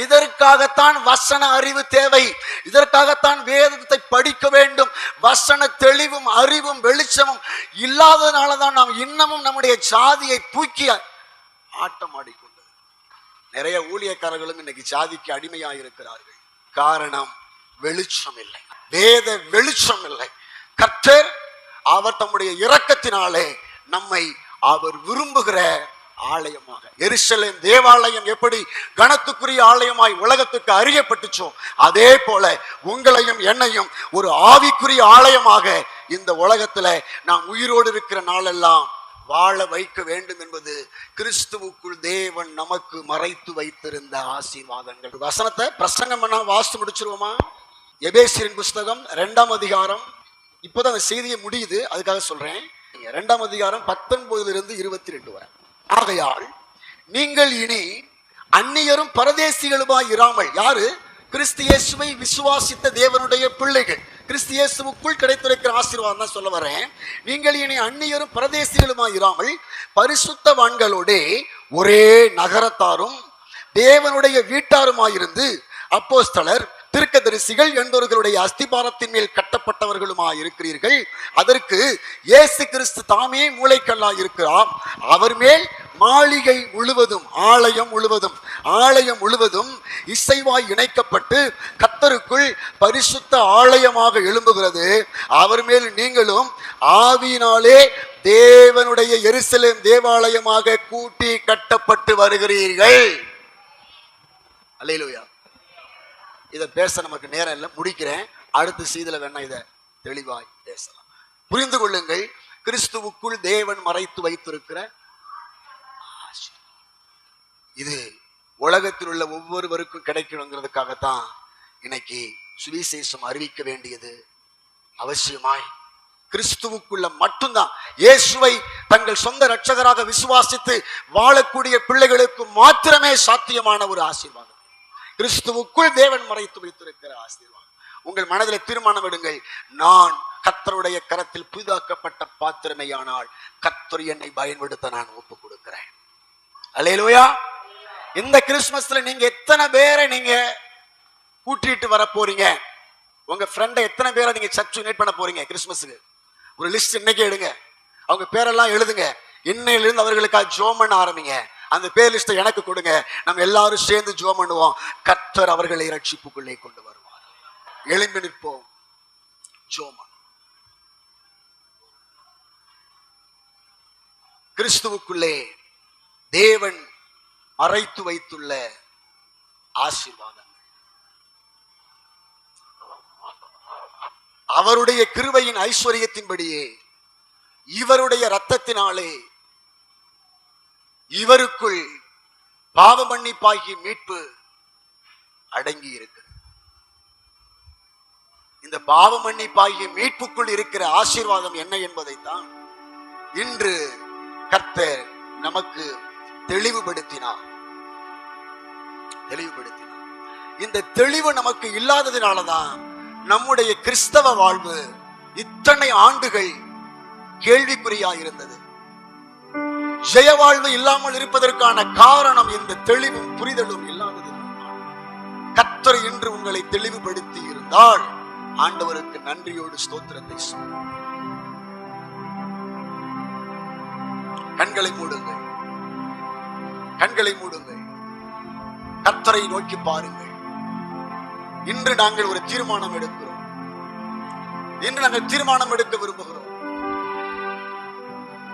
இதற்காகத்தான் வசன அறிவு தேவை, இதற்காகத்தான் வேதத்தை படிக்க வேண்டும். வசன தெளிவும் அறிவும் வெளிச்சமும் இல்லாததுனாலதான் நாம் இன்னமும் நம்முடைய ஜாதியை தூக்கி ஆட்டம் ஆடிக்கொண்டு, நிறைய ஊழியக்காரர்களும் இன்னைக்கு ஜாதிக்கு அடிமையாக இருக்கிறார்கள். காரணம், வெளிச்சம் இல்லை, வேத வெளிச்சம் இல்லை. கர்த்தர் அவர் தம்முடைய இரக்கத்தினாலே நம்மை அவர் விரும்புகிற ஆலயமாக, எருசலேம் தேவாலயம் எப்படி கனத்துக்குரிய ஆலயமாய் உலகத்துக்கு அறியப்பட்டுச்சோ, அதே போல உங்களையும் என்னையும் ஒரு ஆவிக்குரிய ஆலயமாக இந்த உலகத்துல நாம் உயிரோடு இருக்கிற நாளெல்லாம் வாழ வைக்க வேண்டும் என்பது கிறிஸ்துவுக்குள் தேவன் நமக்கு மறைத்து வைத்திருந்த ஆசீர்வாதங்கள். வசனத்தை பிரசங்கம் பண்ணா வாசித்து முடிச்சிருவோமா? எபேசியரின் புஸ்தகம் 2ஆம் அதிகாரம், இப்போதான் அந்த செய்தியை முடியுது, அதுக்காக சொல்றேன். 2ஆம் அதிகாரம் 19 - 22 வரை. ஆகையால் நீங்கள் இனி அந்நியரும் பரதேசிகளுமாய் இராமல், யாரு? கிறிஸ்து இயேசுவை விசுவாசித்த தேவனுடைய பிள்ளைகள், கிறிஸ்து இயேசுவுக்குள் கிடைத்திருக்கிற ஆசீர்வாதம் தான் சொல்ல வரேன். நீங்கள் இனி அந்நியரும் பரதேசிகளுமாய் இராமல் பரிசுத்தவான்களோடே ஒரே நகரத்தாரும் தேவனுடைய வீட்டாருமாயிருந்து அப்போஸ்தலர் தீர்க்கதரிசிகள் என்பவர்களுடைய அஸ்திபாரத்தின் மேல் கட்டப்பட்டவர்களுமாய் இருக்கிறீர்கள். அதற்கு இயேசு கிறிஸ்து தாமே மூளைக்கல்லாய் இருக்கிறார். அவர் மேல் மாளிகை முழுவதும், ஆலயம் முழுவதும் இசைவாய் இணைக்கப்பட்டு கர்த்தருக்குள் பரிசுத்த ஆலயமாக எழும்புகிறது. அவர் மேல் நீங்களும் ஆவியினாலே தேவனுடைய எருசலேம் தேவாலயமாக கூட்டி கட்டப்பட்டு வருகிறீர்கள். அல்லேலூயா. இதை பேச நமக்கு நேரம் இல்லை, முடிக்கிறேன். அடுத்த செய்தியில வேணா இதை தெளிவாய் பேசலாம். புரிந்து கொள்ளுங்கள், கிறிஸ்துவுக்குள் தேவன் மறைத்து வைத்திருக்கிற இது உலகத்தில் உள்ள ஒவ்வொருவருக்கும் கிடைக்கணுங்கிறதுக்காகத்தான் இன்னைக்கு சுவிசேஷம் அறிவிக்க வேண்டியது அவசியமாய் கிறிஸ்துவுக்குள்ள மட்டும்தான், இயேசுவை தங்கள் சொந்த இரட்சகராக விசுவாசித்து வாழக்கூடிய பிள்ளைகளுக்கு மாத்திரமே சாத்தியமான ஒரு ஆசீர்வாதம். கிறிஸ்துவுக்குள் தேவன் மறைத்து வைத்திருக்கிற ஆசீர்வாதம். உங்கள் மனதில் தீர்மானம் எடுங்கள், நான் கர்த்தருடைய கரத்தில் புதிதாக்கப்பட்ட பாத்திரமையானால் கர்த்தர் என்னை பயன்படுத்த நான் ஒப்பு கொடுக்கிறேன். அல்லேலூயா. இந்த கிறிஸ்துமஸ்ல நீங்க எத்தனை பேரை நீங்க கூட்டிட்டு வர போறீங்க? உங்க ஃப்ரெண்டை எத்தனை பேரை நீங்க சர்ச் யுனைட் பண்ண போறீங்க கிறிஸ்துமஸுக்கு? ஒரு லிஸ்ட் இன்னைக்கு எடுங்க, அவங்க பேரெல்லாம் எழுதுங்க. இன்னையிலிருந்து அவர்களுக்காக ஜெபம் பண்ண ஆரம்பிங்க. அந்த பேர் லிஸ்ட்டை எனக்கு கொடுங்க, நம்ம எல்லாரும் சேர்ந்து ஜெபம் பண்ணுவோம். கர்த்தர் அவர்களை ரட்சிப்புக்குள்ளே கொண்டு வருவார். எழும்பி நிற்போம், ஜெபம். கிறிஸ்துவுக்குள்ளே தேவன் மறைத்து வைத்துள்ள ஆசீர்வாதங்கள், அவருடைய கிருபையின் ஐஸ்வரியத்தின்படியே இவருடைய இரத்தத்தினாலே இவருக்குள் பாவ மன்னிப்பாகிய மீட்பு அடங்கி இருக்கிறது. இந்த பாவ மன்னிப்பாகிய மீட்புக்குள் இருக்கிற ஆசீர்வாதம் என்ன என்பதைத்தான் இன்று கர்த்தர் நமக்கு தெளிவுபடுத்தினார். இந்த தெளிவு நமக்கு இல்லாததினாலதான் நம்முடைய கிறிஸ்தவ வாழ்வு இத்தனை ஆண்டுகள் கேள்விக்குறியாயிருந்தது. ஜெய வாழ்வு இல்லாமல் இருப்பதற்கான காரணம் இந்த தெளிவும் புரிதலும் இல்லாததினால்தான். கர்த்தர் இன்று உங்களை தெளிவுபடுத்தி இருந்தால் ஆண்டவருக்கு நன்றியோடு ஸ்தோத்திரத்தை சொல்லுங்கள். கண்களை மூடுங்கள், கர்த்தரை நோக்கி பாருங்கள். இன்று நாங்கள் ஒரு தீர்மானம் எடுக்கிறோம். இன்று நாங்கள் தீர்மானம் எடுக்க விரும்புகிறோம்.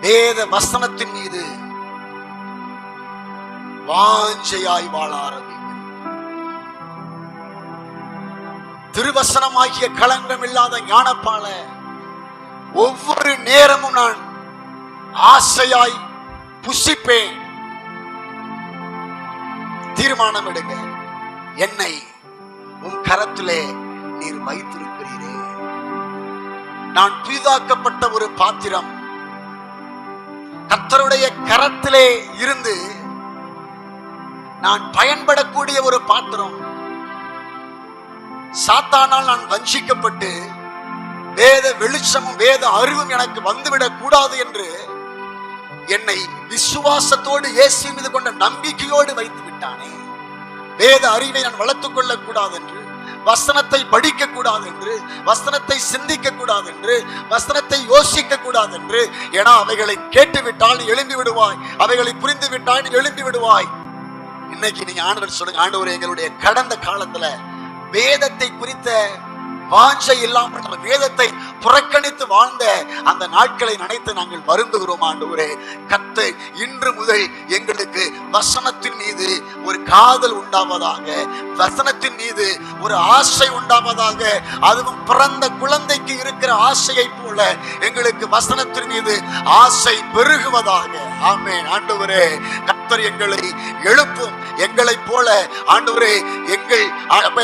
வேத வசனத்தின் மீது வாஞ்சையாய் வாழ ஆரம்பிக்கிறோம். திருவசனமாகிய களங்கம் இல்லாத ஞானப்பால ஒவ்வொரு நேரமும் நான் ஆசையாய் புசிப்பேன். தீர்மானம் எடுங்க. என்னை உன் கரத்திலே நீர் வைத்திருக்கிறீரே. நான் புதிதாக்கப்பட்ட ஒரு பாத்திரம், கர்த்தருடைய கரத்திலே இருந்து நான் பயன்படக்கூடிய ஒரு பாத்திரம். சாத்தானால் நான் வஞ்சிக்கப்பட்டு வேத வெளிச்சமும் வேத அறிவும் எனக்கு வந்துவிடக் கூடாது என்று என்னை விசுவாசத்தோடு இயேசு மீது கொண்ட நம்பிக்கையோடு வைத்து விட்டானே. வேத அறிவை நான் வளர்த்துக் கொள்ளக் கூடாது என்று, வசனத்தை படிக்க கூடாது என்று, வசனத்தை சிந்திக்க கூடாது என்று, வசனத்தை யோசிக்க கூடாது என்று. ஏன்னா அவைகளை கேட்டு விட்டால் எழும்பி விடுவாய், அவைகளை புரிந்து விட்டால் எழும்பி விடுவாய். இன்னைக்கு நீங்க ஆண்டவர் சொல்லுங்க, ஆண்டவர் எங்களுடைய கடந்த காலத்துல வேதத்தை குறித்த வாஞ்சை இல்லாமல் நம்ம வேதத்தை புறக்கணித்து வாழ்ந்த அந்த நாட்களை நினைத்து நாங்கள் வருந்துகிறோம். ஆண்டவரே, கர்த்தர் இன்று முதல் எங்களுக்கு வசனத்தின் மீது ஒரு காதல் உண்டாவதாக, வசனத்தின் மீது ஒரு ஆசை உண்டாவதாக. அதுவும் பிறந்த குழந்தைக்கு இருக்கிற ஆசையை போல எங்களுக்கு வசனத்தின் மீது ஆசை பெருகுவதாக. ஆமென். ஆண்டவரே, கர்த்தர் எங்களை எழுப்பும். எங்களை போல ஆண்டவரே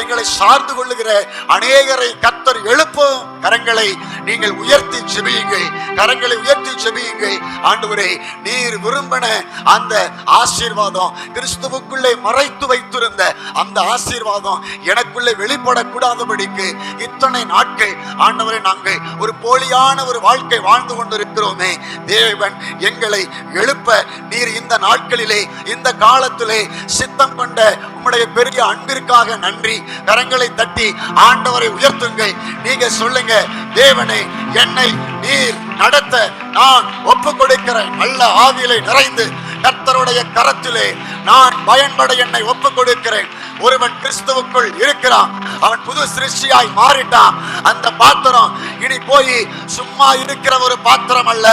எங்களை சார்ந்து கொள்ளுகிற அநேகரை கர்த்தர் எழுப்பும். கரங்களை நீங்கள் உயர்த்தி ஜெபியுங்கள், கரங்களை உயர்த்தி ஜெபியுங்கள். ஆண்டவரே, நீர் விரும்பின அந்த ஆசீர்வாதம், கிறிஸ்துவுக்குள்ளே மறைத்து வைத்திருந்த அந்த ஆசீர்வாதம் எனக்குள்ளே வெளிப்படக்கூடாதபடிக்கு இத்தனை நாட்கள் ஆண்டவரே நாங்கள் ஒரு போலியான ஒரு வாழ்க்கை வாழ்ந்து கொண்டிருக்கிறோமே. தேவன் எங்களை எழுப்ப நீர் இந்த நாட்களிலே, இந்த காலத்திலே சித்தம் கொண்ட உம்முடைய பெரிய அன்பிற்காக நன்றி. கரங்களை தட்டி ஆண்டவரை உயர்த்துங்கள். நீங்க சொல்லுங்க, தேவனே, என்னை நீர் நடத்த நான் ஒப்பு கொடுக்கிறேன். நல்ல ஆவியிலே நிறைந்து கர்த்தருடைய கரத்திலே நான் பயன்பட என்னை ஒப்பு கொடுக்கிறேன். ஒருவன் கிறிஸ்துவுக்குள் இருக்கிறான், அவன் புது சிருஷ்டியாய் மாறிட்டான். அந்த பாத்திரம் இனி போய் சும்மா இருக்கிற ஒரு பாத்திரம் அல்ல.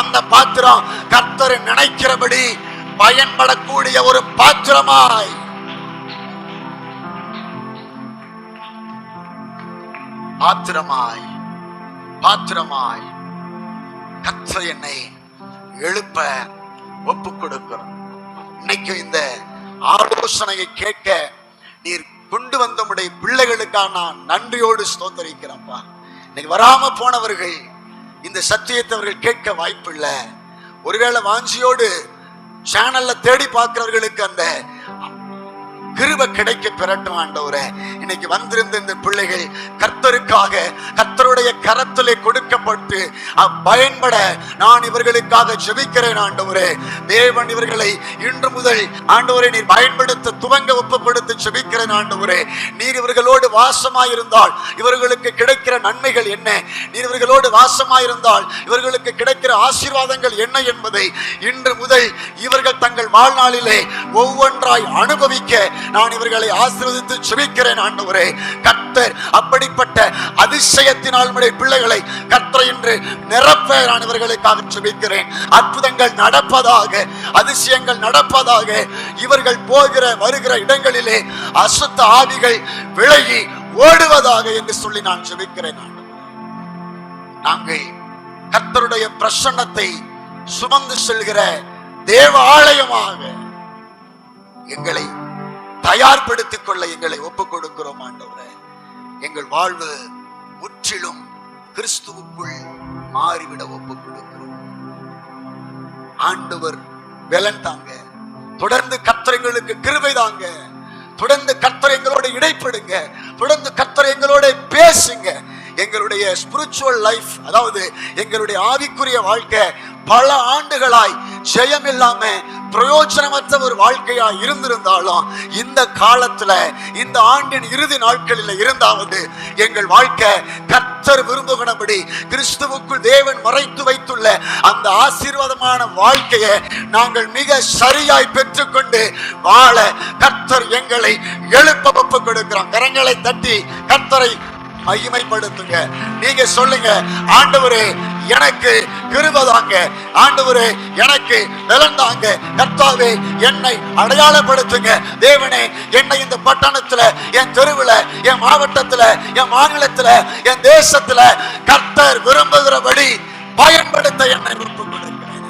அந்த பாத்திரம் கர்த்தரை நினைக்கிறபடி பயன்படக்கூடிய ஒரு பாத்திரமாய் பாத்திரமாய் கர்த்தர் என்னை எழுப்ப ஒப்பு கொடுக்கிறோம். இன்னைக்கு இந்த ஆலோசனையை கேட்க நீர் கொண்டு வந்த உடைய பிள்ளைகளுக்காக நான் நன்றியோடு ஸ்தோத்திரிக்கிறேன்ப்பா. இன்னைக்கு வராம போனவர்கள் இந்த சத்தியத்தை அவர்கள் கேட்க வாய்ப்பு இல்லை. ஒருவேளை வாஞ்சியோடு சேனல்ல தேடி பார்க்கிறவர்களுக்கு அந்த கிருபை கிடைக்க பெறட்டும் ஆண்டவரே. இன்னைக்கு வந்திருந்த இந்த பிள்ளைகள் கர்த்தருக்காக கர்த்தருடைய கரத்திலே கொடுக்கப்பட்டு பயன்பட நான் இவர்களுக்காக ஜெபிக்கிறேன் ஆண்டவரே. தேவன் இவர்களை இன்று முதல் ஆண்டவரே நீர் பயன்படுத்த துவங்க ஒப்புப்படுத்த ஜெபிக்கிறேன் ஆண்டவரே. நீர் இவர்களோடு வாசமாயிருந்தால் இவர்களுக்கு கிடைக்கிற நன்மைகள் என்ன, நீர் இவர்களோடு வாசமாயிருந்தால் இவர்களுக்கு கிடைக்கிற ஆசீர்வாதங்கள் என்ன என்பதை இன்று முதல் இவர்கள் தங்கள் வாழ்நாளிலே ஒவ்வொன்றாய் அனுபவிக்க நான் இவர்களை ஆசீர்வதித்து ஜெபிக்கிறேன் ஆண்டவரே. கர்த்தர் அப்படிப்பட்ட அதிசயத்தினால் உம்முடைய பிள்ளைகளை கர்த்தர் என்று நிரப்ப நான் இவர்களுக்காக ஜெபிக்கிறேன். அற்புதங்கள் நடப்பதாக, அதிசயங்கள் நடப்பதாக, இவர்கள் போகிற வருகிற இடங்களிலே அசுத்த ஆவிகள் விலகி ஓடுவதாக என்று சொல்லி நான் ஜெபிக்கிறேன் ஆண்டவரே. நாங்கள் கர்த்தருடைய பிரசன்னத்தை சுமந்து செல்கிற தேவ ஆலயமாக எங்களை தயார்படுத்திக் கொள்ள எங்களை ஒப்புக் கொடுக்கிறோம் ஆண்டவரே. எங்கள் வாழ்வு முற்றிலும் கிறிஸ்துவுக்குள் மாறிவிட ஒப்புக் கொடுக்கிறோம் ஆண்டவர். பலன் தாங்க, தொடர்ந்து கர்த்தர் எங்களுக்கு கிருபை தாங்க, தொடர்ந்து கர்த்தர் எங்களோட இடைப்படுங்க, தொடர்ந்து கர்த்தர் எங்களோட பேசுங்க. எங்களுடைய ஸ்பிரிச்சுவல் லைஃப், அதாவது எங்களுடைய ஆவிக்குரிய வாழ்க்கை பல ஆண்டுகளாய் ஜெயம் இல்லாம பிரயோஜனமற்ற ஒரு வாழ்க்கையா இருந்திருந்தாலும் இந்த காலத்துல இந்த ஆண்டின் இறுதி நாட்களில் இருந்தாவது எங்கள் வாழ்க்கை கர்த்தர் விரும்புகிறபடி கிறிஸ்துவுக்குள் தேவன் மறைத்து வைத்துள்ள அந்த ஆசீர்வாதமான வாழ்க்கையை நாங்கள் மிக சரியாய் பெற்றுக்கொண்டு வாழ கர்த்தர் எங்களை எழுப்ப ஒப்புக் கொடுக்கிறோம். கரங்களை தட்டி கர்த்தரை மகிமைப்படுத்துங்க. நீங்க சொல்லுங்க, ஆண்டவரே எனக்கு கிருபை தாங்க, ஆண்டவரே எனக்கு பலன் தாங்க, கர்த்தாவே என்னை அடையாளப்படுத்துங்க. தேவனே என்னை இந்த பட்டணத்துல, என் தெருவுல, என் மாவட்டத்துல, என் மாநிலத்துல, என் தேசத்துல கர்த்தர் விரும்புகிறபடி பயன்படுத்த என்னை விருப்பம் கொடுக்கிறேன்.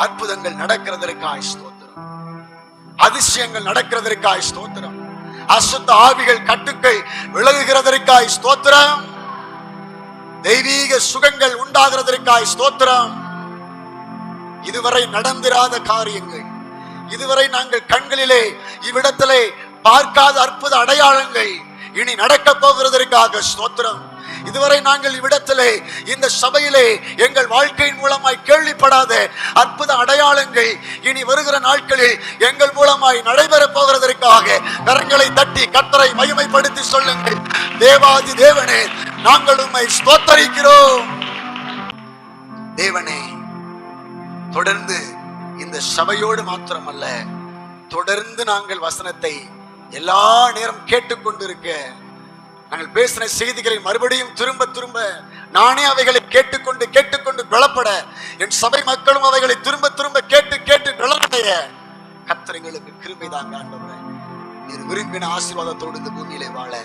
அற்புதங்கள் நடக்கிறதற்காய் ஸ்தோத்திரம், அதிசயங்கள் நடக்கிறதற்காய் ஸ்தோத்திரம், அசுத்த ஆவிகள் கட்டுக்கள் விலகுகிறதற்காய் ஸ்தோத்திரம், தெய்வீக சுகங்கள் உண்டாகிறதற்காய் ஸ்தோத்திரம். இதுவரை நடந்திராத காரியங்கள், இதுவரை நாங்கள் கண்களிலே இவ்விடத்திலே பார்க்காத அற்புத அடையாளங்கள் இனி நடக்க போகிறதற்காக ஸ்தோத்திரம். இதுவரை நாங்கள் இவ்விடத்திலே இந்த சபையிலே எங்கள் வாழ்க்கையின் மூலமாய் கேள்விப்படாத அற்புத அடையாளங்கள் இனி வருகிற நாட்களில் எங்கள் மூலமாய் நடைபெற போகிறதற்காக கரங்களை தட்டி கர்த்தரை மகிமைப்படுத்தி சொல்லுங்கள். தேவாதி தேவனே, நாங்கள் உம்மை ஸ்தோத்தரிக்கிறோம். தேவனே, தொடர்ந்து இந்த சபையோடு மாத்திரமல்ல, தொடர்ந்து நாங்கள் வசனத்தை எல்லா நேரம் கேட்டுக்கொண்டிருக்க, நாங்கள் பேசின செய்திகளை மறுபடியும் திரும்ப திரும்ப நானே அவைகளை கேட்டுக்கொண்டு கேட்டுக்கொண்டு பலப்பட, என் சபை மக்களும் அவைகளை திரும்ப திரும்ப கேட்டு கேட்டு பலனடைய கர்த்தர் எங்களுக்கு கிருபை தாங்க ஆண்டவரே. நீர் விரும்பின ஆசீர்வாதத்தோடு இந்த பூமியிலே வாழ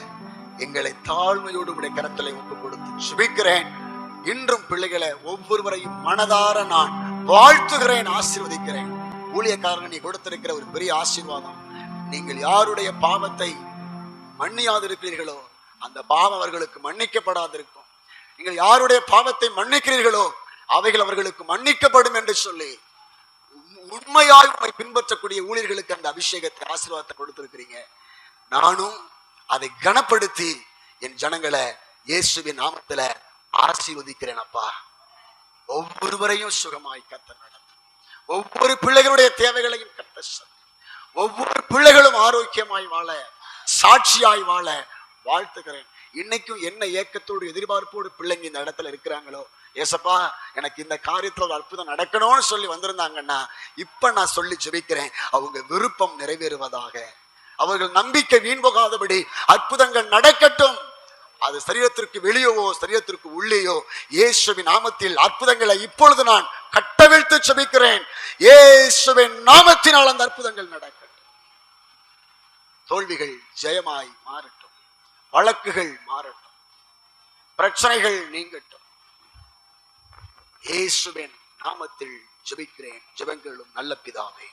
எங்களை தாழ்மையோடு உடைய கரத்திலே ஒப்புக் கொடுத்து ஜெபிக்கிறேன். இன்றும் பிள்ளைகளை ஒவ்வொருவரையும் மனதார நான் வாழ்த்துகிறேன், ஆசீர்வதிக்கிறேன். ஊழியக்காரன் நீ கொடுத்திருக்கிற ஒரு பெரிய ஆசீர்வாதம், நீங்கள் யாருடைய பாவத்தை மன்னியாதிருக்கிறீர்களோ அந்த பாவம் அவர்களுக்கு மன்னிக்கப்படாதிருக்கும். நீங்கள் யாருடைய பாவத்தை மன்னிக்கிறீர்களோ அவைகள் அவர்களுக்கு மன்னிக்கப்படும் என்று சொல்லி உண்மையாய் உம்மை பின்பற்றக்கூடிய ஊழியர்களுக்கு அந்த அபிஷேகத்தை, ஆசீர்வாதத்தை கொடுத்திருக்கிறீங்க. நானும் அதை கனப்படுத்தி என் ஜனங்களை இயேசுவின் நாமத்துல ஆசீர்வதிக்கிறேன். அப்பா, ஒவ்வொருவரையும் சுகமாய் கர்த்தர் நடத்தும், ஒவ்வொரு பிள்ளைகளுடைய தேவைகளையும் கர்த்தர் சந்தியும், ஒவ்வொரு பிள்ளைகளும் ஆரோக்கியமாய் வாழ, சாட்சியாய் வாழ வாழ்த்துகிறேன். இன்னைக்கும் என்ன ஏக்கத்தோடு எதிர்பார்ப்போடு பிள்ளைங்க இந்த இடத்துல இருக்கிறாங்களோ, ஏசப்பா எனக்கு இந்த காரியத்துல ஒரு அற்புதம் நடக்கணும்னு சொல்லி வந்திருந்தாங்கன்னா இப்ப நான் சொல்லி ஜெபிக்கிறேன், அவங்க விருப்பம் நிறைவேறுவதாக, அவர்கள் நம்பிக்கை வீண் போகாதபடி அற்புதங்கள் நடக்கட்டும். அது சரீரத்திற்கு வெளியவோ சரீரத்திற்கு உள்ளேயோ இயேசுவின் நாமத்தில் அற்புதங்களை இப்பொழுது நான் கட்டவிழ்த்து ஜெபிக்கிறேன். இயேசுவின் நாமத்தினால் அந்த அற்புதங்கள் நடக்கட்டும். தோல்விகள் ஜெயமாய் மாறட்டும், வழக்குகள் மாறட்டும், பிரச்சனைகள் நீங்கட்டும். இயேசுவின் நாமத்தில் ஜெபிக்கிறேன், ஜெபங்களும் நல்ல பிதாவே.